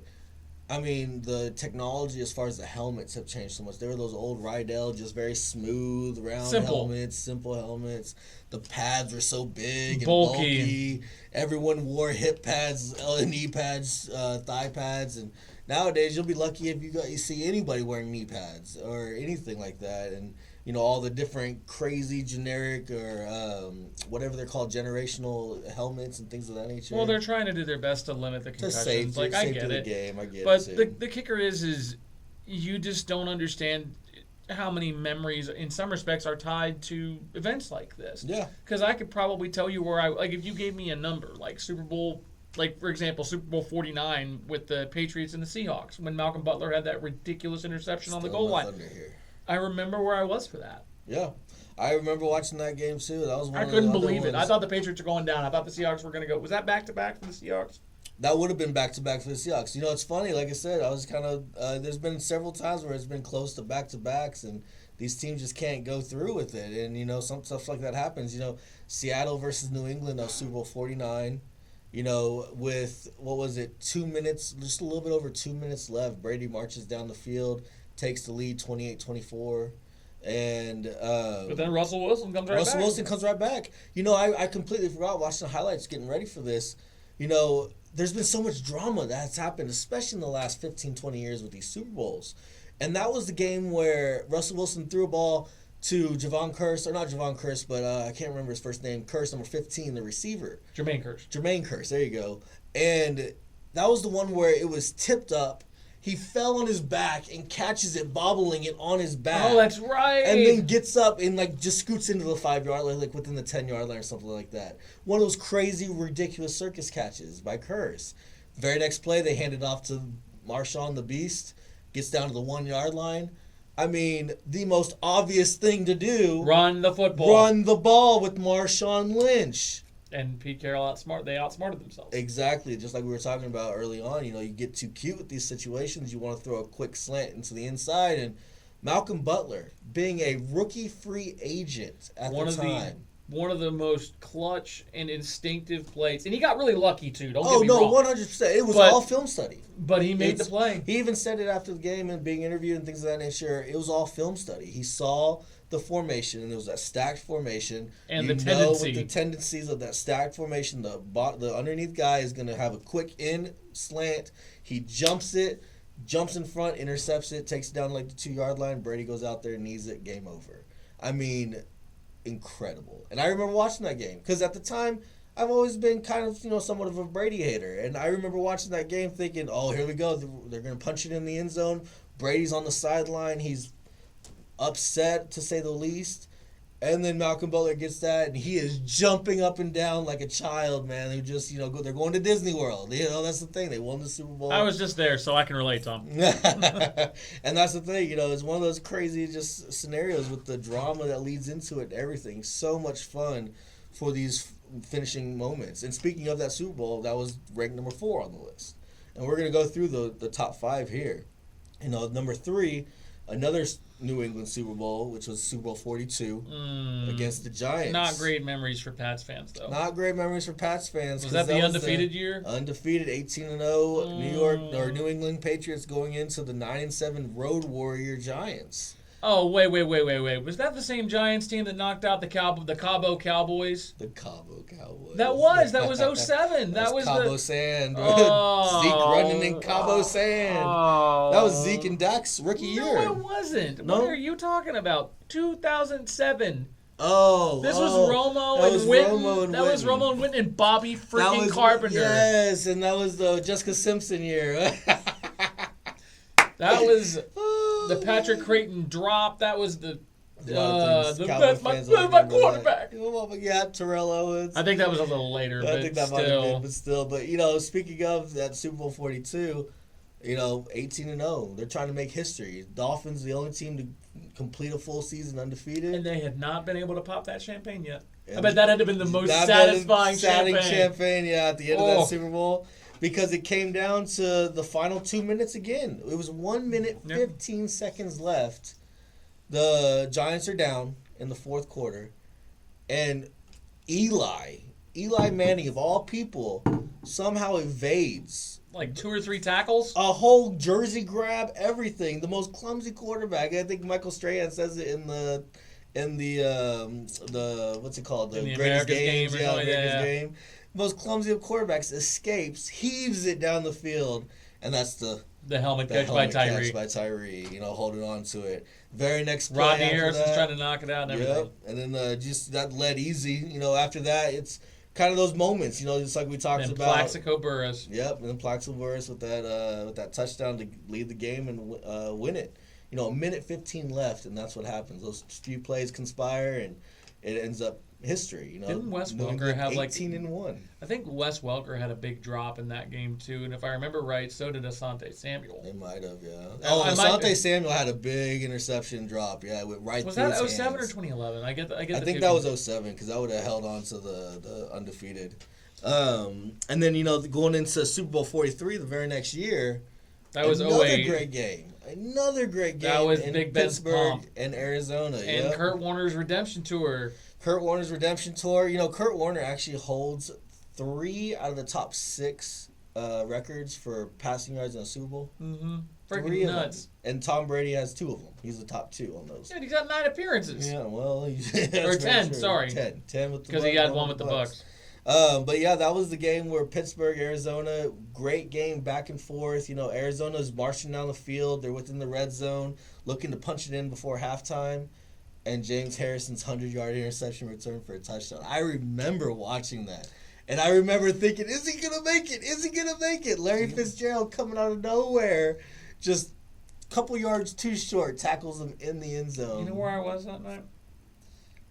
B: I mean, the technology as far as the helmets have changed so much. There were those old Rydell, just very smooth, round helmets, simple helmets. The pads were so big and bulky. Everyone wore hip pads, knee pads, thigh pads, and nowadays you'll be lucky if you see anybody wearing knee pads or anything like that. And all the different crazy generic or whatever they're called, generational helmets and things of that nature.
A: Well, they're trying to do their best to limit the concussions. I get it.
B: Game. I get
A: but
B: it.
A: the kicker is you just don't understand how many memories, in some respects, are tied to events like this.
B: Yeah.
A: Because I could probably tell you where if you gave me a number, like Super Bowl, for example, Super Bowl 49 with the Patriots and the Seahawks, when Malcolm Butler had that ridiculous interception on the goal line. I remember where I was for that.
B: Yeah. I remember watching that game too. That was one
A: I
B: of the
A: couldn't
B: other
A: believe it.
B: ones.
A: I thought the Patriots were going down. I thought the Seahawks were going to go. Was that back-to-back for the Seahawks?
B: That would have been back-to-back for the Seahawks. You know, it's funny. Like I said, I was kind of there's been several times where it's been close to back-to-backs, and these teams just can't go through with it. And, you know, some stuff like that happens. You know, Seattle versus New England of Super Bowl 49, you know, with, what was it, 2 minutes, just a little bit over 2 minutes left. Brady marches down the field, takes the lead 28-24. And
A: but then Russell Wilson comes right back.
B: Russell Wilson comes right back. You know, I completely forgot watching the highlights, getting ready for this. You know, there's been so much drama that's happened, especially in the last 15, 20 years with these Super Bowls. And that was the game where Russell Wilson threw a ball to Javon Curse, or not Javon Curse, but I can't remember his first name. Curse, number 15, the receiver.
A: Jermaine Curse.
B: Jermaine Curse, there you go. And that was the one where it was tipped up. He fell on his back and catches it, bobbling it on his back.
A: Oh, that's right.
B: And then gets up and just scoots into the 5-yard line, like within the 10-yard line or something like that. One of those crazy, ridiculous circus catches by Curse. Very next play, they hand it off to Marshawn the Beast. Gets down to the 1-yard line. I mean, the most obvious thing to do.
A: Run the football.
B: Run the ball with Marshawn Lynch.
A: And Pete Carroll outsmarted themselves.
B: Exactly. Just like we were talking about early on. You know, you get too cute with these situations. You want to throw a quick slant into the inside. And Malcolm Butler, being a rookie free agent at the time.
A: One of the most clutch and instinctive plays. And he got really lucky, too. Don't get me wrong.
B: 100%. It was all film study.
A: But he made the play.
B: He even said it after the game and being interviewed and things of that nature. It was all film study. He saw the formation, and it was that stacked formation.
A: And
B: you
A: the
B: know
A: tendency.
B: with the tendencies of that stacked formation, the underneath guy is going to have a quick in slant. He jumps in front, intercepts it, takes it down like the 2-yard line. Brady goes out there, knees it, game over. I mean, incredible. And I remember watching that game because at the time I've always been kind of, you know, somewhat of a Brady hater, and I remember watching that game thinking, oh, here we go, they're going to punch it in the end zone. Brady's on the sideline, he's upset to say the least, and then Malcolm Butler gets that, and he is jumping up and down like a child, man, who just, you know, they're going to Disney World, you know, that's the thing, they won the Super Bowl.
A: I was just there, so I can relate, Tom.
B: And that's the thing, you know, it's one of those crazy just scenarios with the drama that leads into it and everything. So much fun for these finishing moments. And speaking of that Super Bowl, that was ranked number 4 on the list. And we're going to go through the top 5 here. You know, number 3, another New England Super Bowl, which was Super Bowl 42 against the Giants.
A: Not great memories for Pats fans, though.
B: Not great memories for Pats fans.
A: Was that the undefeated year?
B: Undefeated, 18-0 New England Patriots going into the 9-7 Road Warrior Giants.
A: Oh, wait. Was that the same Giants team that knocked out the Cabo Cowboys?
B: The Cabo Cowboys.
A: That was 07. That was
B: Cabo Sand. Zeke running in Cabo Sand. That was Zeke and Dak's rookie year.
A: No, it wasn't.
B: No?
A: What are you talking about? 2007.
B: This
A: was Romo and Witten. That was Romo and Witten and Bobby freaking Carpenter.
B: Yes, and that was the Jessica Simpson year.
A: That was the Patrick Creighton drop. That was my quarterback.
B: Yeah, Terrell Owens.
A: I think that was a little later,
B: I think that might have been,
A: still.
B: but still. But, you know, speaking of that Super Bowl 42, you know, 18-0. They're trying to make history. Dolphins, the only team to complete a full season undefeated.
A: And they had not been able to pop that champagne yet.
B: And
A: I bet that had to have been the most satisfying champagne.
B: Yeah, at the end of that Super Bowl. Because it came down to the final 2 minutes again. It was 1 minute, 15 seconds left. The Giants are down in the fourth quarter. And Eli Manning, of all people, somehow evades.
A: Like 2 or 3 tackles?
B: A whole jersey grab, everything. The most clumsy quarterback. I think Michael Strahan says it in the what's it called? The Greatest Games. Greatest Game. Most clumsy of quarterbacks escapes, heaves it down the field, and that's the
A: helmet catch by
B: Tyree. You know, holding on to it. Very next play.
A: Rodney Harrison's trying to knock it out and everything.
B: Yep. And then just that led easy. You know, after that, it's kind of those moments. You know, just like we talked about.
A: Plaxico Burress.
B: Yep, and then Plaxico Burress with that touchdown to lead the game and win it. You know, a minute 15 left, and that's what happens. Those few plays conspire, and it ends up history.
A: Didn't Wes
B: New
A: Welker
B: England
A: have
B: 18-1?
A: I think Wes Welker had a big drop in that game too, and if I remember right, so did Asante Samuel.
B: They might have, yeah.
A: Asante
B: Samuel had a big interception drop. Yeah, it went right
A: was
B: through
A: that
B: his
A: 07
B: hands.
A: or 2011? I
B: think that was 07 because I would have held on to the undefeated. And then going into Super Bowl 43 the very next year.
A: That was
B: another
A: 08.
B: great game. Another great game.
A: That was
B: in
A: Big Ben's
B: Pittsburgh
A: pomp.
B: and Arizona.
A: And Kurt Warner's redemption tour.
B: Kurt Warner's redemption tour. Kurt Warner actually holds 3 out of the top 6 records for passing yards in a Super Bowl.
A: Mm-hmm.
B: 3
A: Freaking
B: of
A: nuts.
B: them. And Tom Brady has 2 of them. He's the top 2 on those.
A: Yeah, he's got 9 appearances.
B: Yeah, well,
A: or 10. Sorry,
B: 10 with the
A: because he had one with the Bucks.
B: But yeah, that was the game where Pittsburgh, Arizona, great game back and forth. Arizona's marching down the field. They're within the red zone, looking to punch it in before halftime. And James Harrison's 100-yard interception return for a touchdown. I remember watching that. And I remember thinking, is he going to make it? Is he going to make it? Larry Fitzgerald coming out of nowhere, just a couple yards too short, tackles him in the end zone.
A: You know where I was that night?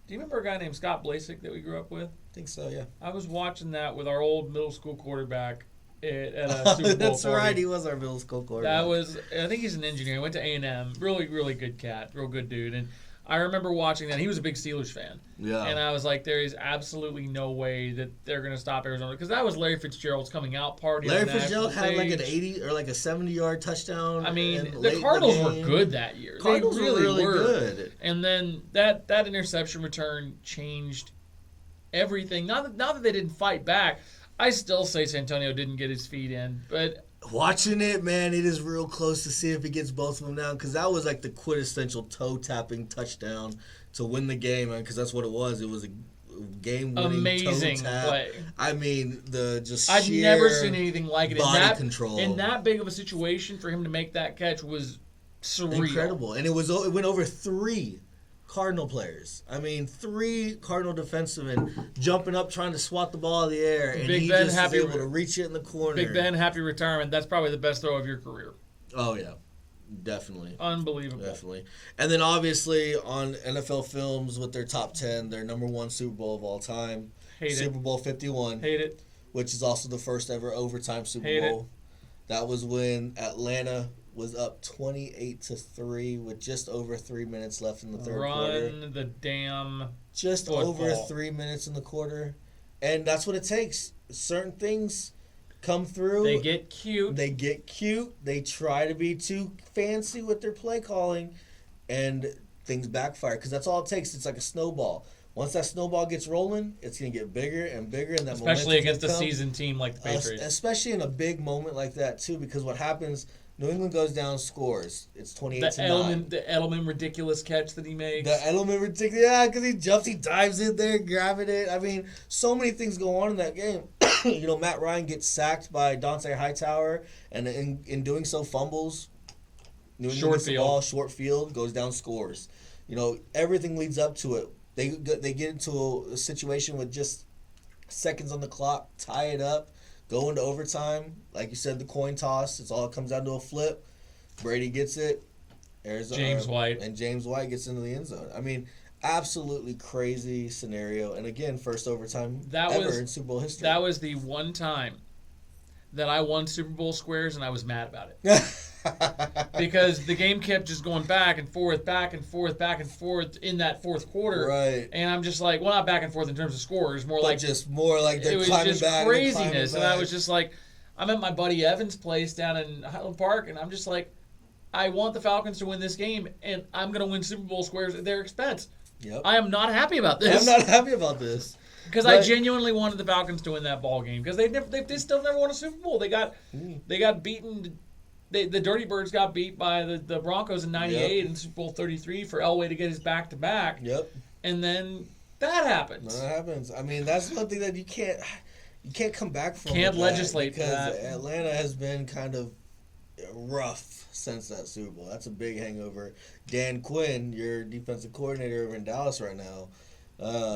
A: Do you remember a guy named Scott Blasek that we grew up with?
B: I think so, yeah.
A: I was watching that with our old middle school quarterback at a Super Bowl
B: That's
A: party.
B: right. He was our middle school quarterback.
A: I think he's an engineer. He went to A&M. Really, really good cat. Real good dude. And I remember watching that. He was a big Steelers fan.
B: Yeah.
A: And I was like, there is absolutely no way that they're going to stop Arizona. Because that was Larry Fitzgerald's coming out party.
B: Larry
A: on the
B: Fitzgerald
A: national
B: had like an
A: stage.
B: 80 or like a 70-yard touchdown.
A: I mean,
B: late
A: the
B: in
A: Cardinals were
B: game.
A: good that year.
B: Cardinals
A: they really
B: were good.
A: And then that interception return changed everything. Not that they didn't fight back. I still say Santonio didn't get his feet in, but
B: watching it, man, it is real close to see if he gets both of them down because that was like the quintessential toe-tapping touchdown to win the game, because that's what it was. It was a game-winning
A: amazing
B: toe tap.
A: play.
B: I mean,
A: I've never seen anything like it.
B: Body control.
A: In that big of a situation for him to make that catch was surreal.
B: Incredible. And it went over 3 Cardinal players. I mean, 3 Cardinal defensemen jumping up trying to swat the ball out of the air, and
A: Big
B: he
A: Ben
B: just
A: happy
B: was able to reach it in the corner.
A: Big Ben, happy retirement. That's probably the best throw of your career.
B: Oh, yeah. Definitely.
A: Unbelievable.
B: Definitely. And then obviously on NFL Films with their top 10, their number 1 Super Bowl of all time. Super Bowl 51.
A: Hate it.
B: Which is also the first ever overtime Super
A: Hate
B: Bowl. That was when Atlanta was up 28-3 with just over 3 minutes left in the third quarter.
A: Run the damn
B: Just
A: football.
B: over 3 minutes in the quarter. And that's what it takes. Certain things come through.
A: They get cute.
B: They try to be too fancy with their play calling, and things backfire because that's all it takes. It's like a snowball. Once that snowball gets rolling, it's going to get bigger and bigger, and that
A: especially against a
B: come,
A: seasoned team like the Patriots.
B: Especially in a big moment like that too, because what happens? New England goes down, scores. It's 28-9.
A: The Edelman ridiculous catch that he makes.
B: The Edelman ridiculous, yeah, because he jumps, he dives in there, grabbing it. I mean, so many things go on in that game. Matt Ryan gets sacked by Dante Hightower, and in doing so, fumbles. New England gets the ball, short field, goes down, scores. Everything leads up to it. They get into a situation with just seconds on the clock, tie it up, go into overtime. Like you said, the coin toss. It comes down to a flip. Brady gets it.
A: James White
B: gets into the end zone. I mean, absolutely crazy scenario. And again, first overtime in Super Bowl history.
A: That was the one time that I won Super Bowl squares, and I was mad about it. Because the game kept just going back and forth in that fourth quarter.
B: Right.
A: And I'm just like, well, not back and forth in terms of scores, more like
B: they're climbing back.
A: It was just craziness. And I was just like, I'm at my buddy Evan's place down in Highland Park, and I'm just like, I want the Falcons to win this game, and I'm going to win Super Bowl squares at their expense.
B: Yep.
A: I am not happy about this.
B: I'm not happy about this.
A: Because I genuinely wanted the Falcons to win that ball game. Because they still never won a Super Bowl. They got beaten. The Dirty Birds got beat by the Broncos in '98 in Super Bowl 33 for Elway to get his back-to-back.
B: Yep.
A: And then that happens.
B: That happens. I mean, that's one thing that you can't come back from.
A: Can't legislate
B: because
A: that.
B: Atlanta has been kind of rough since that Super Bowl. That's a big hangover. Dan Quinn, your defensive coordinator over in Dallas right now.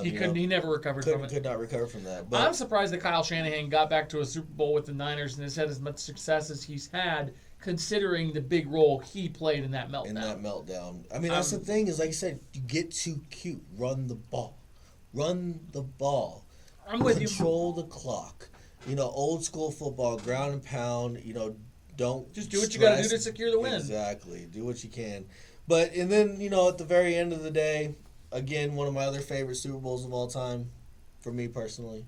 A: He never recovered from it.
B: Could not recover from that. But
A: I'm surprised that Kyle Shanahan got back to a Super Bowl with the Niners and has had as much success as he's had, considering the big role he played in that meltdown.
B: I mean, that's the thing is, like you said, you get too cute. Run the ball. Run the ball.
A: I'm with you.
B: Control the clock. Old school football, ground and pound. Don't
A: Just do what you
B: stress.
A: got to do to secure the win.
B: Exactly. Do what you can. And then, at the very end of the day, again, one of my other favorite Super Bowls of all time, for me personally,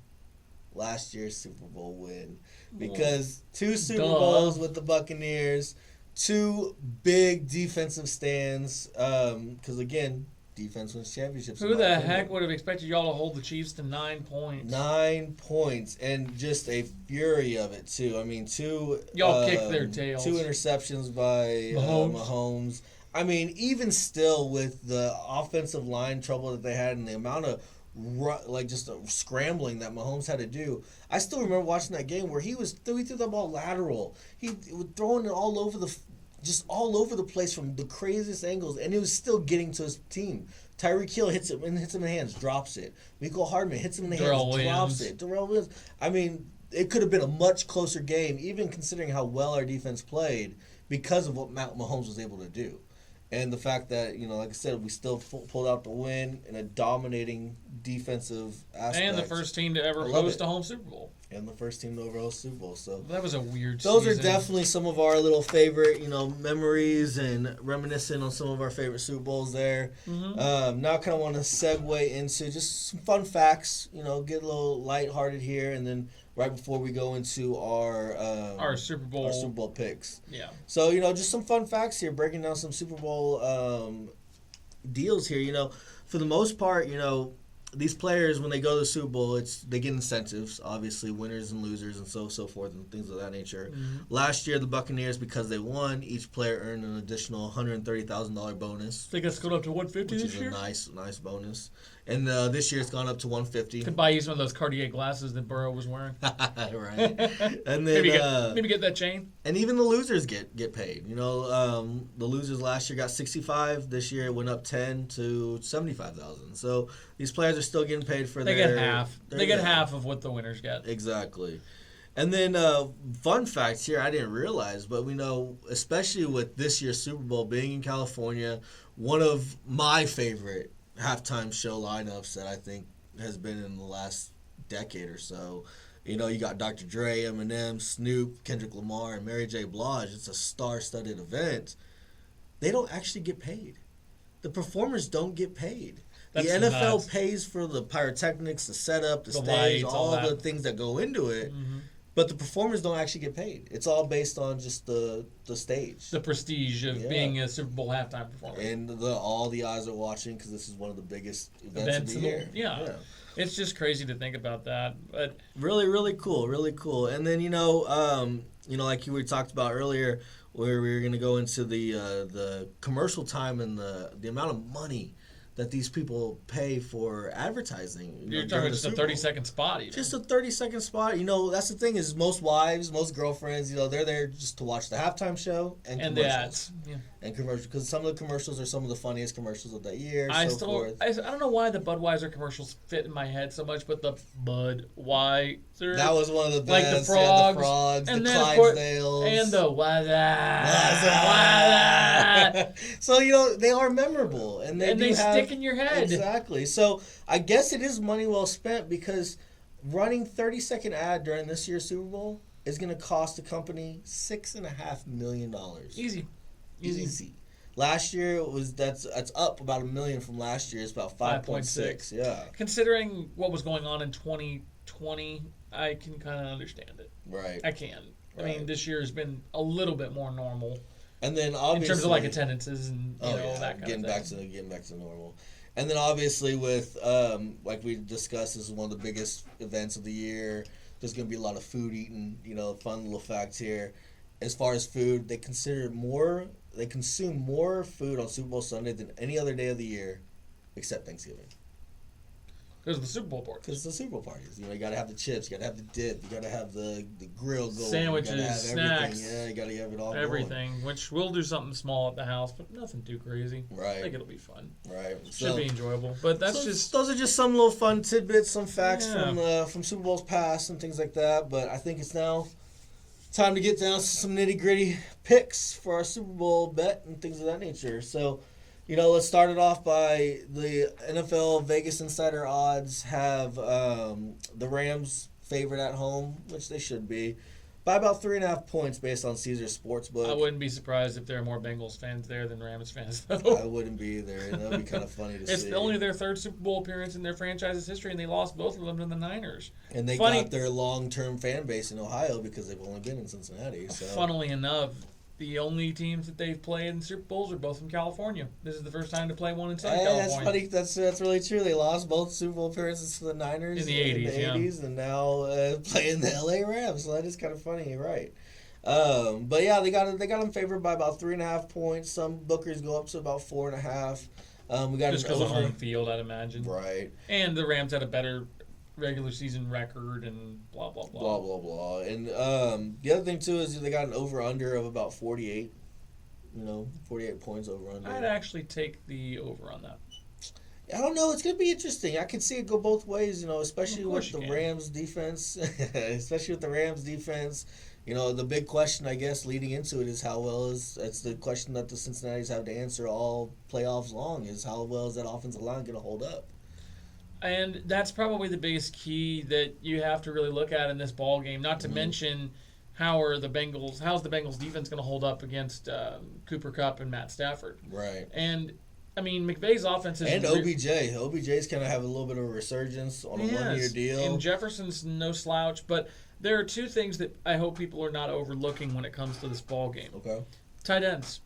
B: last year's Super Bowl win. Because 2 Super Bowls with the Buccaneers, 2 big defensive stands. Because, again, defense wins championships.
A: Who the heck would have expected y'all to hold the Chiefs to 9 points?
B: 9 points, and just a fury of it, too. I mean, 2...
A: Y'all kicked their tails.
B: 2 interceptions by Mahomes. I mean, even still with the offensive line trouble that they had and the amount of scrambling that Mahomes had to do, I still remember watching that game where he threw the ball lateral. He was throwing it all over the place from the craziest angles, and he was still getting to his team. Tyreek Hill hits him in the hands, drops it. Mecole Hardman hits him in the hands, drops it. Darrell Williams. I mean, it could have been a much closer game, even considering how well our defense played, because of what Mahomes was able to do. And the fact that, like I said, we still pulled out the win in a dominating defensive aspect.
A: And the first team to ever host a home Super Bowl.
B: And the first team to ever host Super Bowl. So
A: that was a weird
B: Those
A: season.
B: are definitely some of our little favorite, memories and reminiscing on some of our favorite Super Bowls there.
A: Mm-hmm.
B: Now I kind of want to segue into just some fun facts, get a little lighthearted here, and then right before we go into our
A: Super Bowl
B: picks.
A: Yeah.
B: So, just some fun facts here, breaking down some Super Bowl deals here. For the most part, these players, when they go to the Super Bowl, they get incentives, obviously, winners and losers and so forth and things of that nature.
A: Mm-hmm.
B: Last year, the Buccaneers, because they won, each player earned an additional $130,000 bonus.
A: I think it's going up to $150 this year.
B: Which is a nice bonus. And this year it's gone up to $150.
A: Could buy you some of those Cartier glasses that Burrow was wearing.
B: Right. And then
A: maybe get that chain.
B: And even the losers get paid. The losers last year got $65,000. This year it went up $10,000 to $75,000. So these players are still getting paid for
A: They get half. They get half of what the winners get.
B: Exactly. And then fun facts here I didn't realize, but we know, especially with this year's Super Bowl being in California, one of my favorite halftime show lineups that I think has been in the last decade or so. You got Dr. Dre, Eminem, Snoop, Kendrick Lamar, and Mary J. Blige. It's a star-studded event. They don't actually get paid. The performers don't get paid.
A: That's
B: the NFL
A: nuts.
B: pays for the pyrotechnics, the setup, the
A: lights,
B: stage,
A: all
B: all the
A: that.
B: things that go into it.
A: Mm-hmm.
B: But the performers don't actually get paid. It's all based on just the stage.
A: The prestige of being a Super Bowl halftime performer.
B: And all the eyes are watching because this is one of the biggest events of the year.
A: Yeah. It's just crazy to think about that. But
B: really, really cool. Really cool. And then, like we talked about earlier, where we were going to go into the commercial time and the amount of money that these people pay for advertising.
A: You're talking just a 30-second spot even.
B: Just a 30-second spot. That's the thing is most wives, most girlfriends, they're there just to watch the halftime show and commercials.
A: The ads. Yeah.
B: And commercials, because some of the commercials are some of the funniest commercials of that year.
A: I don't know why the Budweiser commercials fit in my head so much, but the Budweiser.
B: That was one of the best.
A: Like the frogs.
B: The frogs,
A: and
B: the
A: then,
B: Clydesdales.
A: And the
B: So, they are memorable. And they
A: stick in your head.
B: Exactly. So, I guess it is money well spent because running 30-second ad during this year's Super Bowl is going to cost the company $6.5 million. Easy. Last year that's up about $1 million from last year. It's about 5.6. Yeah.
A: Considering what was going on in 2020, I can kind of understand it.
B: Right.
A: I can.
B: Right.
A: I mean, this year has been a little bit more normal.
B: And then obviously
A: in terms of attendances and that kind of thing.
B: Getting back to normal. And then obviously with like we discussed, this is one of the biggest events of the year. There's going to be a lot of food eating. Fun little facts here. As far as food, they consume more food on Super Bowl Sunday than any other day of the year, except Thanksgiving.
A: Because of the Super Bowl parties.
B: Because the Super Bowl parties. You got to have the chips, you got to have the dip, you got to have the grill going.
A: Sandwiches,
B: you gotta have
A: snacks.
B: Everything. Yeah, you got to have it all
A: everything, going. Which we'll do something small at the house, but nothing too crazy.
B: Right.
A: I think it'll be fun.
B: Right.
A: Should be enjoyable. But those
B: are just some little fun tidbits, some facts from Super Bowls past and things like that. But I think it's now time to get down to some nitty-gritty picks for our Super Bowl bet and things of that nature. So, Let's start it off by the NFL Vegas Insider odds have the Rams favored at home, which they should be, by about 3.5 points based on Caesars Sportsbook.
A: I wouldn't be surprised if there are more Bengals fans there than Rams fans,
B: I
A: though.
B: wouldn't be either, and that would be kind of funny to see.
A: It's only their third Super Bowl appearance in their franchise's history, and they lost both of them to the Niners.
B: And they
A: Funny-
B: got their long-term fan base in Ohio because they've only been in Cincinnati. So.
A: Funnily enough, the only teams that they've played in Super Bowls are both from California. This is the first time to play one in Southern
B: That's
A: California.
B: funny. That's really true. They lost both Super Bowl appearances to the Niners
A: In the 80s,
B: and now playing the LA Rams. So that is kind of funny. You're right. But yeah, they got them favored by about 3.5 points. Some bookers go up to about 4.5. We got
A: Just because of home field, I'd imagine.
B: right?
A: And the Rams had a better regular season record and blah, blah, blah.
B: Blah blah blah. And the other thing too is they got an over under of about 48. 48 points over under.
A: I'd actually take the over on that.
B: I don't know. It's going to be interesting. I can see it go both ways, especially
A: Of course
B: with the
A: you can.
B: Rams defense. Especially with the Rams defense. The big question, I guess, leading into it is that's the question that the Cincinnati's have to answer all playoffs long is how well is that offensive line going to hold up?
A: And that's probably the biggest key that you have to really look at in this ball game. Not to mention how's the Bengals defense going to hold up against Cooper Kupp and Matt Stafford?
B: Right.
A: And I mean, McVay's offense is
B: OBJ. OBJ's kind of have a little bit of a resurgence on a one-year deal.
A: And Jefferson's no slouch, but there are two things that I hope people are not overlooking when it comes to this ball game.
B: Okay.
A: Tight ends.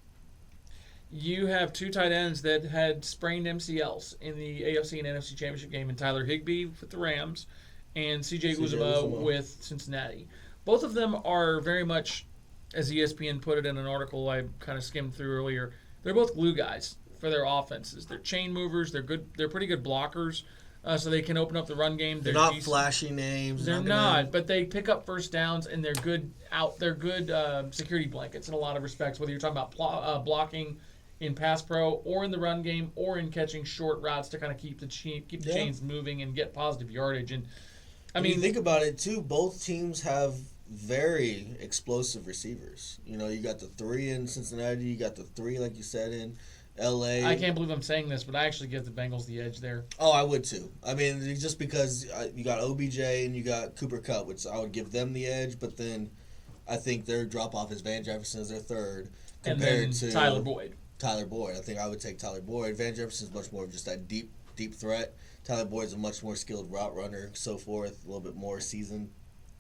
A: You have two tight ends that had sprained MCLs in the AFC and NFC Championship game, in Tyler Higbee with the Rams and C.J. Uzomah with Cincinnati. Both of them are very much, as ESPN put it in an article I kind of skimmed through earlier, they're both glue guys for their offenses. They're chain movers. They're good. They're pretty good blockers, so they can open up the run game.
B: They're not flashy names.
A: They're not, but they pick up first downs, and they're good They're good security blankets in a lot of respects, whether you're talking about blocking in pass pro or in the run game or in catching short routes to kind of keep the chains moving and get positive yardage. And I mean,
B: you think about it too. Both teams have very explosive receivers. You got the 3 in Cincinnati. You got the 3, like you said, in L.A.
A: I can't believe I'm saying this, but I actually give the Bengals the edge there.
B: Oh, I would too. I mean, just because you got OBJ and you got Cooper Kupp, which I would give them the edge, but then I think their drop-off is Van Jefferson as their third compared to
A: Tyler Boyd.
B: I think I would take Tyler Boyd. Van Jefferson's much more of just that deep threat. Tyler Boyd's a much more skilled route runner, so forth, a little bit more seasoned.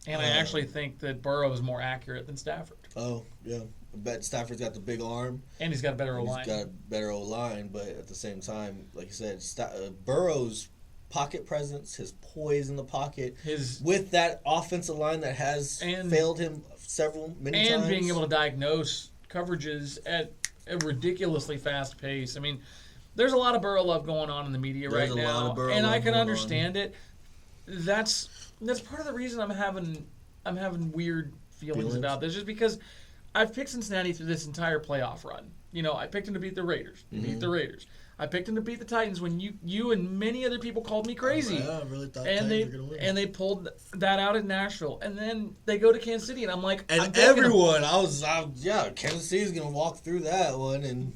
A: And I actually think that Burrow is more accurate than Stafford.
B: Oh, yeah. I bet Stafford's got the big arm.
A: And he's got a better O-line.
B: He's got a better O-line, but at the same time, like you said, Burrow's pocket presence, his poise in the pocket, with that offensive line that has failed him many times.
A: And being able to diagnose coverages at a ridiculously fast pace. I mean, there's a lot of Burrow love going on in the media right now, and I can understand it. That's part of the reason I'm having weird feelings about this, just because I've picked Cincinnati through this entire playoff run. I picked them to beat the Raiders. They beat the Raiders. I picked them to beat the Titans when you and many other people called me crazy.
B: Yeah, I really thought
A: and
B: Titans were going to win.
A: And they pulled that out in Nashville, and then they go to Kansas City, and I'm like,
B: Kansas City's going to walk through that one, and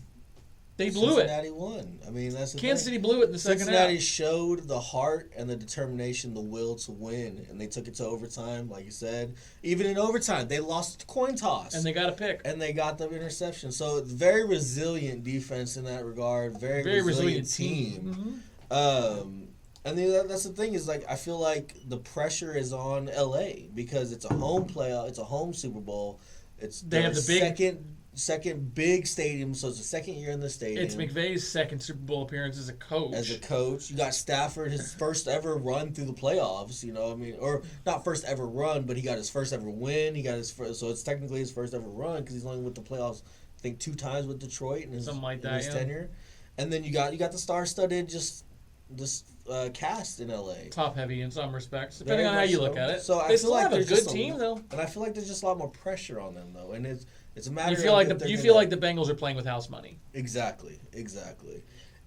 A: they blew
B: Cincinnati won. I mean, that's the
A: Kansas
B: thing.
A: City blew it in the second
B: Cincinnati
A: half.
B: showed the heart and the determination, the will to win, and they took it to overtime, like you said. Even in overtime, they lost the coin toss.
A: And they got a pick.
B: And they got the interception. So, very resilient defense in that regard. Very resilient team.
A: Mm-hmm.
B: And that's the thing is, I feel like the pressure is on L.A. because it's a home playoff. It's a home Super Bowl.
A: They have the big
B: second big stadium, so it's the second year in the stadium.
A: It's McVay's second Super Bowl appearance as a coach.
B: You got Stafford, his first ever run through the playoffs. Or not first ever run, but he got his first ever win. He got his first, so it's technically his first ever run because he's only with the playoffs, I think, 2 times with Detroit in his tenure. And then you got the star-studded cast in LA.
A: Top heavy in some respects, depending on how you look at it.
B: So
A: they still have a good team, though.
B: And I feel like there's just a lot more pressure on them, though. And it's a matter.
A: You feel like the Bengals are playing with house money.
B: Exactly.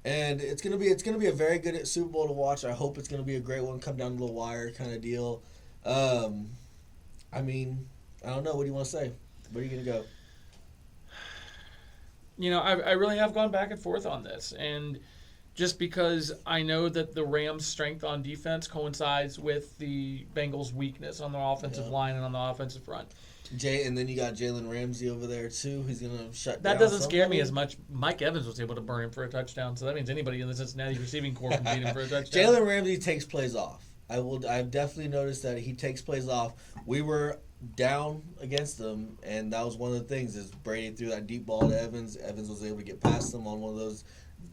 B: And it's gonna be a very good Super Bowl to watch. I hope it's gonna be a great one, come down to the wire kind of deal. I mean, I don't know. What do you want to say? Where are you gonna go?
A: I really have gone back and forth on this, and just because I know that the Rams' strength on defense coincides with the Bengals' weakness on the offensive line and on the offensive front.
B: And then you got Jalen Ramsey over there too. He's gonna shut down.
A: That doesn't scare me as much. Mike Evans was able to burn him for a touchdown, so that means anybody in the Cincinnati receiving corps can beat him for a touchdown.
B: Jalen Ramsey takes plays off. I've definitely noticed that he takes plays off. We were down against them, and that was one of the things. Is Brady threw that deep ball to Evans. Evans was able to get past them on one of those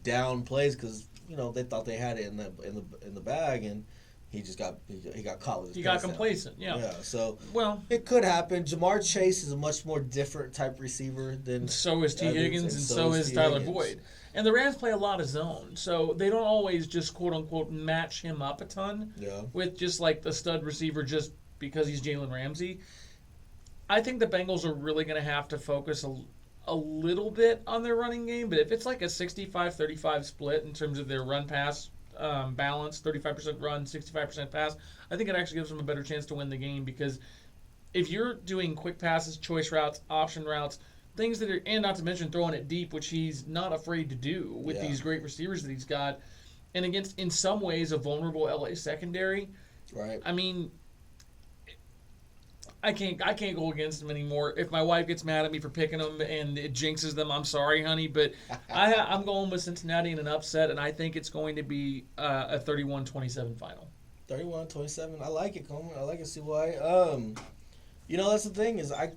B: down plays because they thought they had it in the bag, and he got caught with his.
A: He got complacent.
B: Yeah. So
A: well,
B: it could happen. Jamar Chase is a much more different type receiver than.
A: So is T. Higgins, and so is Tyler Boyd. And the Rams play a lot of zone, so they don't always just quote unquote match him up a ton with just like the stud receiver just because he's Jalen Ramsey. I think the Bengals are really going to have to focus a little bit on their running game, but if it's like a 65-35 split in terms of their run-pass balance, 35% run, 65% pass, I think it actually gives them a better chance to win the game because if you're doing quick passes, choice routes, option routes, things that are, and not to mention throwing it deep, which he's not afraid to do with these great receivers that he's got, and against, in some ways, a vulnerable LA secondary.
B: Right.
A: I mean, I can't go against them anymore. If my wife gets mad at me for picking them and it jinxes them, I'm sorry, honey. But I'm going with Cincinnati in an upset, and I think it's going to be a 31-27 final.
B: 31-27. I like it, Coleman. I like it, CY. That's the thing is I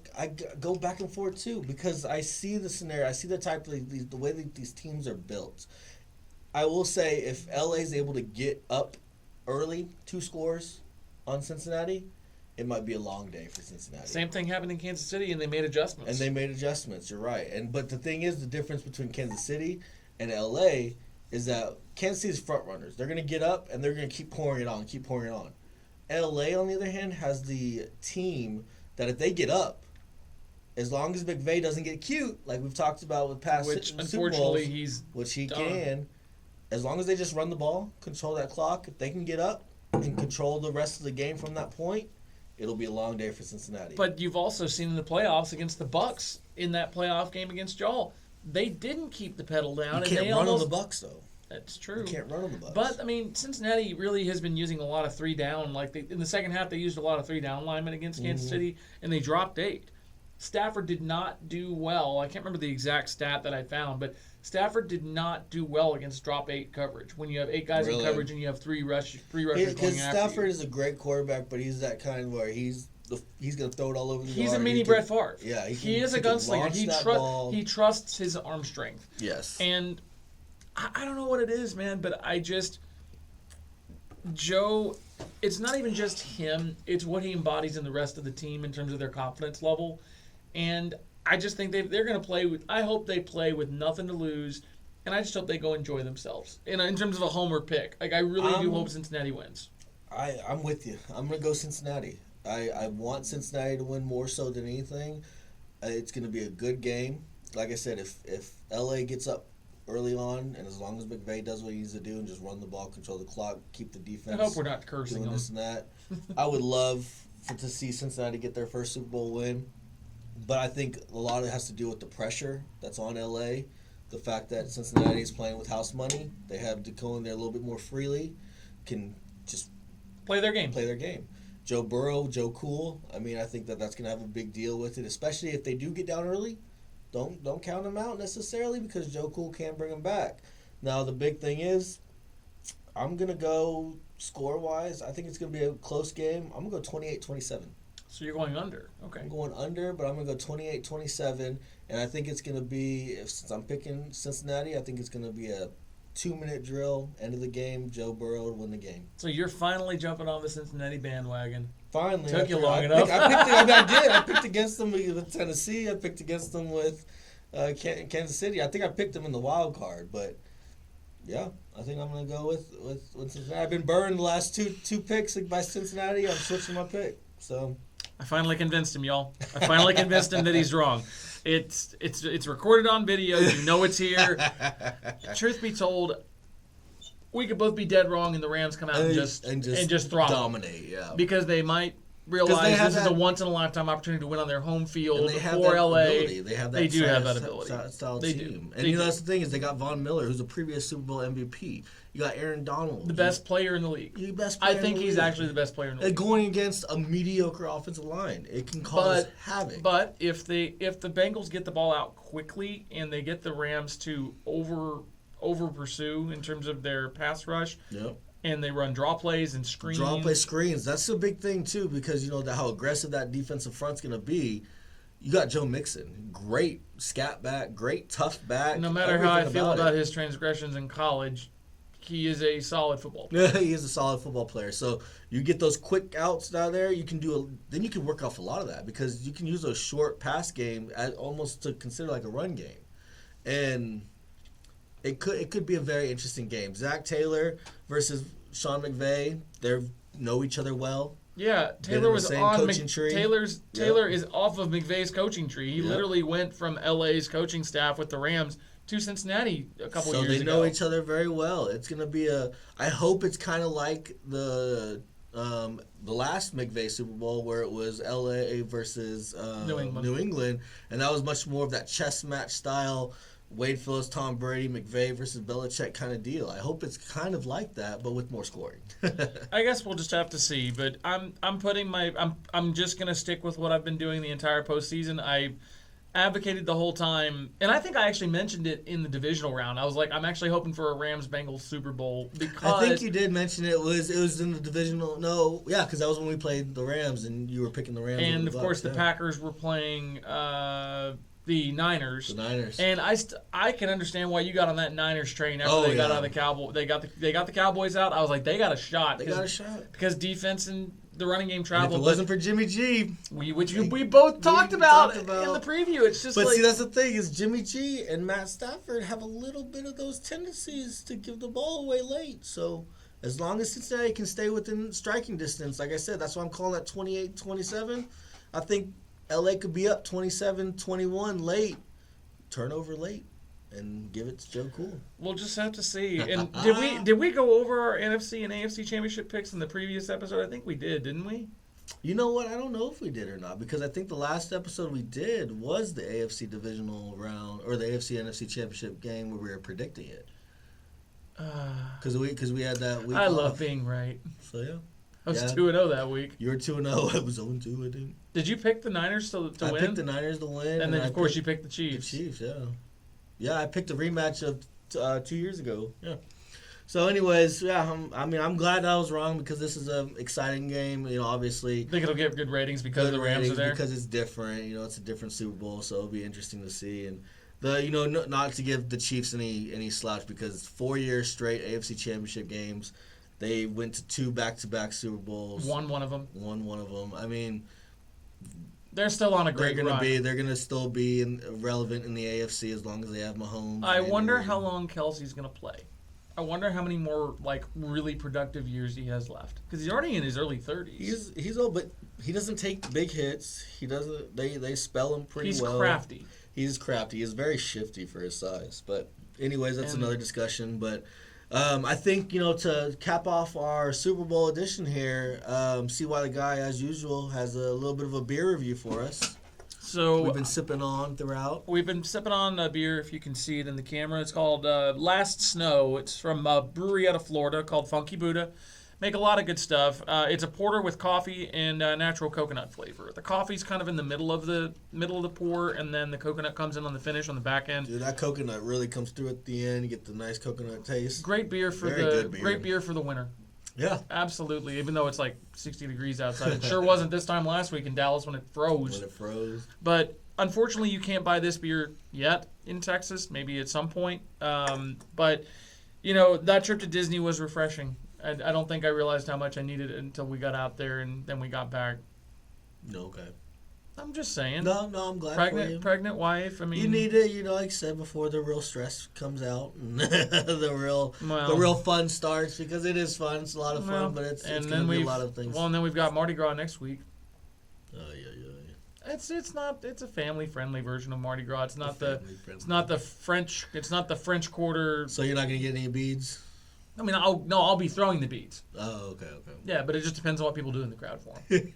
B: go back and forth too because I see the scenario. I see the type of the way that these teams are built. I will say if LA is able to get up early, 2 scores on Cincinnati, it might be a long day for Cincinnati.
A: Same thing happened in Kansas City, and they made adjustments.
B: You're right. But the thing is, the difference between Kansas City and LA is that Kansas City's front runners. They're going to get up, and they're going to keep pouring it on. LA, on the other hand, has the team that if they get up, as long as McVay doesn't get cute, like we've talked about with past
A: which,
B: Super
A: unfortunately,
B: Bowls, which he
A: done.
B: can, as long as they just run the ball, control that clock, if they can get up and control the rest of the game from that point, it'll be a long day for Cincinnati.
A: But you've also seen in the playoffs against the Bucs in that playoff game against y'all, they didn't keep the pedal down.
B: You can't run on the Bucs though.
A: That's true.
B: You can't run on the Bucs.
A: But I mean, Cincinnati really has been using a lot of 3 down. Like in the second half, they used a lot of 3 down linemen against Kansas City, and they dropped 8. Stafford did not do well. I can't remember the exact stat that I found, but Stafford did not do well against drop 8 coverage. When you have 8 guys in coverage and you have 3 rushers going after you.
B: Because Stafford is a great quarterback, but he's that kind where he's going to throw it all over the yard.
A: He's a mini Brett Favre.
B: Yeah,
A: he is a gunslinger. He trusts his arm strength.
B: Yes.
A: And I don't know what it is, man, but Joe, it's not even just him. It's what he embodies in the rest of the team in terms of their confidence level. And I just think they're going to play with, I hope they play with nothing to lose, and I just hope they go enjoy themselves. In terms of a homer pick. Like, I really do hope Cincinnati wins.
B: I'm with you. I'm going to go Cincinnati. I want Cincinnati to win more so than anything. It's going to be a good game. Like I said, if LA gets up early on, and as long as McVay does what he needs to do and just run the ball, control the clock, keep the defense.
A: I hope we're not cursing
B: doing
A: them.
B: This and that. I would love to see Cincinnati get their first Super Bowl win, but I think a lot of it has to do with the pressure that's on LA. The fact that Cincinnati is playing with house money, they have to go in there a little bit more freely, can just
A: play their game.
B: Joe Burrow, Joe Cool. I mean, I think that's going to have a big deal with it, especially if they do get down early. Don't count them out necessarily because Joe Cool can't bring them back. Now, the big thing is, I'm going to go score-wise. I think it's going to be a close game. I'm going to go 28-27.
A: So you're going under. Okay.
B: I'm going under, but I'm going to go 28-27. And I think it's going to be, since I'm picking Cincinnati, I think it's going to be a 2-minute drill, end of the game, Joe Burrow to win the game.
A: So you're finally jumping on the Cincinnati bandwagon.
B: Finally.
A: Took you long enough.
B: I did. I picked against them with Tennessee. I picked against them with Kansas City. I think I picked them in the wild card, but yeah, I think I'm going to go with Cincinnati. I've been burned the last two picks by Cincinnati. I'm switching my pick. So
A: I finally convinced him, y'all. I finally convinced him that he's wrong. It's recorded on video. You know it's here. Truth be told, we could both be dead wrong, and the Rams come out and just throttle,
B: dominate. Yeah,
A: because they might realize
B: have
A: this is
B: that-
A: a once in a lifetime opportunity to win on their home field
B: and they have
A: for
B: that
A: LA.
B: ability. They have that.
A: They do have that
B: style-
A: ability.
B: Style
A: They
B: team.
A: do.
B: And
A: They
B: that's
A: do.
B: the thing is they got Von Miller, who's a previous Super Bowl MVP. You got Aaron Donald,
A: The best player in the league.
B: The best
A: I
B: player
A: think
B: in the
A: he's
B: league.
A: actually the best player in the
B: And
A: league.
B: going against a mediocre offensive line, it can cause havoc.
A: But if the Bengals get the ball out quickly and they get the Rams to over pursue in terms of their pass rush,
B: Yep.
A: and they run draw plays and screens.
B: Draw play screens. That's a big thing too, because you know how aggressive that defensive front's going to be. You got Joe Mixon, great scat back, great tough back.
A: No matter how I
B: everything
A: feel about
B: it.
A: his transgressions in college, he is a solid football player.
B: He is a solid football player. So you get those quick outs out there. You can then you can work off a lot of that because you can use those short pass game as almost to consider like a run game, and it could be a very interesting game. Zach Taylor versus Sean McVay. They know each other well.
A: Yeah,
B: Been in
A: Taylor
B: the
A: was
B: same
A: on
B: coaching tree.
A: Taylor is off of McVay's coaching tree. He
B: Yep.
A: literally went from LA's coaching staff with the Rams to Cincinnati a couple years ago.
B: So they know each other very well. It's gonna be I hope it's kind of like the last McVay Super Bowl where it was LA versus
A: New England.
B: and that was much more of that chess match style. Wade Phillips, Tom Brady, McVay versus Belichick kind of deal. I hope it's kind of like that, but with more scoring.
A: I guess we'll just have to see. But I'm just gonna stick with what I've been doing the entire postseason. I advocated the whole time, and I think I actually mentioned it in the divisional round. I was like, I'm actually hoping for a Rams-Bengals Super Bowl because
B: I think you did mention it was in the divisional. No, yeah, because that was when we played the Rams, and you were picking the Rams.
A: and
B: over
A: of
B: the
A: course
B: Bucs,
A: the Packers were playing the Niners.
B: The Niners.
A: And I can understand why you got on that Niners train after they got out of the Cowboys. They got the Cowboys out. I was like, they got a shot.
B: They got a shot.
A: Because defense and the running game
B: And
A: traveled.
B: if it wasn't for Jimmy G,
A: which we both talked about in the preview. It's just
B: but
A: like,
B: see, that's the thing is Jimmy G and Matt Stafford have a little bit of those tendencies to give the ball away late. So as long as Cincinnati can stay within striking distance, like I said, that's why I'm calling that 28-27. I think LA could be up 27-21 late, turnover late, and give it to Joe Cool.
A: we'll just have to see. And did we go over our NFC and AFC championship picks in the previous episode? I think we did, didn't we?
B: You know what? I don't know if we did or not because I think the last episode we did was the AFC divisional round or the AFC NFC championship game where we were predicting it. Because we had that week.
A: I
B: off.
A: love being right.
B: So yeah,
A: I was 2-0 that week.
B: You were 2-0. I was 0-2. I think.
A: Did you pick the Niners to
B: I
A: win?
B: picked the Niners to win,
A: and then of course you
B: picked
A: picked the Chiefs.
B: The Chiefs, yeah. Yeah, I picked a rematch of 2 years ago. Yeah. So, anyways, yeah, I'm glad I was wrong because this is an exciting game. You know, obviously.
A: I think it'll get good ratings because the Rams are there.
B: Because it's different. You know, it's a different Super Bowl, so it'll be interesting to see. And not to give the Chiefs any slouch because 4 years straight AFC Championship games, they went to 2 back-to-back Super Bowls.
A: Won one of them.
B: Won one of them. I mean,
A: they're still on a great run.
B: They're gonna still be relevant in the AFC as long as they have Mahomes.
A: I wonder how long Kelsey's gonna play. I wonder how many more really productive years he has left because he's already in his early 30s.
B: He's old, but he doesn't take big hits. He doesn't. They spell him pretty well.
A: He's crafty.
B: He's crafty. He's very shifty for his size. But anyways, that's another discussion. But I think to cap off our Super Bowl edition here, see why the guy as usual has a little bit of a beer review for us.
A: So
B: we've been sipping on throughout.
A: We've been sipping on a beer, if you can see it in the camera. It's called Last Snow. It's from a brewery out of Florida called Funky Buddha. Make a lot of good stuff. It's a porter with coffee and natural coconut flavor. The coffee's kind of in the middle of the pour, and then the coconut comes in on the finish on the back end.
B: Dude, that coconut really comes through at the end. You get the nice coconut taste.
A: Great beer for great beer for the winter.
B: Yeah,
A: absolutely. Even though it's like 60 degrees outside, it sure wasn't this time last week in Dallas when it froze. But unfortunately, you can't buy this beer yet in Texas. Maybe at some point. But that trip to Disney was refreshing. I don't think I realized how much I needed it until we got out there and then we got back.
B: No, okay.
A: I'm just saying.
B: No, I'm glad for you.
A: Pregnant wife. I mean,
B: you need it. Like I said before, the real stress comes out, and the real fun starts because it is fun. It's a lot of fun, but it's going to be a lot of things.
A: Well, and then we've got Mardi Gras next week.
B: Yeah.
A: It's a family friendly version of Mardi Gras. It's not the French Quarter.
B: So you're not going to get any beads.
A: I mean, I'll be throwing the beads.
B: Oh, okay.
A: Yeah, but it just depends on what people do in the crowd for them.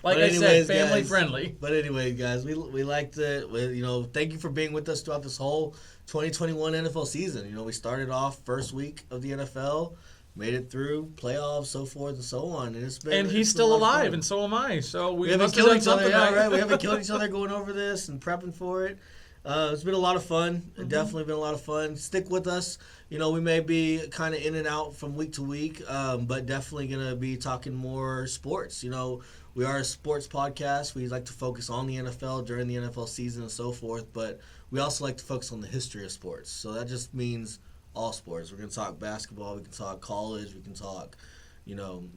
A: Like
B: But
A: I said,
B: anyways,
A: family
B: guys,
A: friendly.
B: But anyway, guys, we liked it. Thank you for being with us throughout this whole 2021 NFL season. We started off first week of the NFL, made it through playoffs, so forth and so on.
A: And he's still alive, and so am I. So we
B: haven't
A: must have
B: killed
A: done
B: each other.
A: something
B: Yeah,
A: right.
B: right. We haven't killed each other going over this and prepping for it. It's been a lot of fun. Definitely been a lot of fun. Stick with us. We may be kind of in and out from week to week, but definitely going to be talking more sports. We are a sports podcast. We like to focus on the NFL during the NFL season and so forth, but we also like to focus on the history of sports. So that just means all sports. We're going to talk basketball. We can talk college. We can talk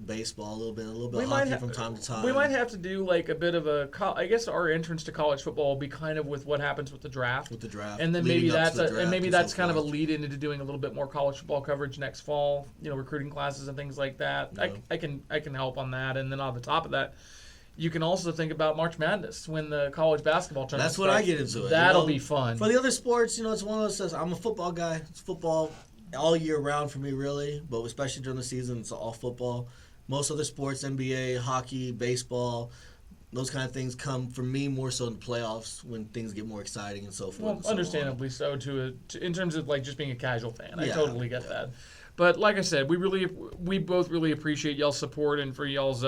B: baseball a little bit of hockey from time to time.
A: We might have to do like a bit of I guess our entrance to college football will be kind of with what happens with the draft.
B: And
A: then maybe that's kind of a lead into doing a little bit more college football coverage next fall. Recruiting classes and things like that.
B: Yeah.
A: I can help on that, and then on the top of that, you can also think about March Madness when the college basketball tournament
B: That's when I get into it.
A: That'll be fun.
B: For the other sports, it's one of those things. I'm a football guy. It's football all year round for me, really, but especially during the season, it's all football. Most other sports, NBA, hockey, baseball, those kind of things come for me more so in the playoffs when things get more exciting and so forth.
A: Well,
B: and so
A: understandably so, in terms of like just being a casual fan. I
B: Yeah,
A: totally get that. But like I said, we both really appreciate y'all's support and for y'all's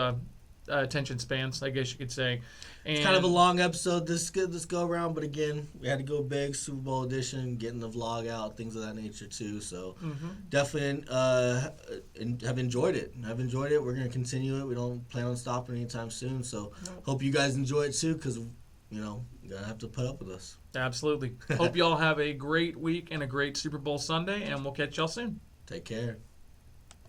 A: attention spans, I guess you could say. And
B: it's kind of a long episode this go around, but again, we had to go big, Super Bowl edition, getting the vlog out, things of that nature too. So definitely have enjoyed it. I've enjoyed it. We're going to continue it. We don't plan on stopping anytime soon. So hope you guys enjoy it too, because you're going to have to put up with us.
A: Absolutely. Hope y'all have a great week and a great Super Bowl Sunday, and we'll catch y'all soon.
B: Take care.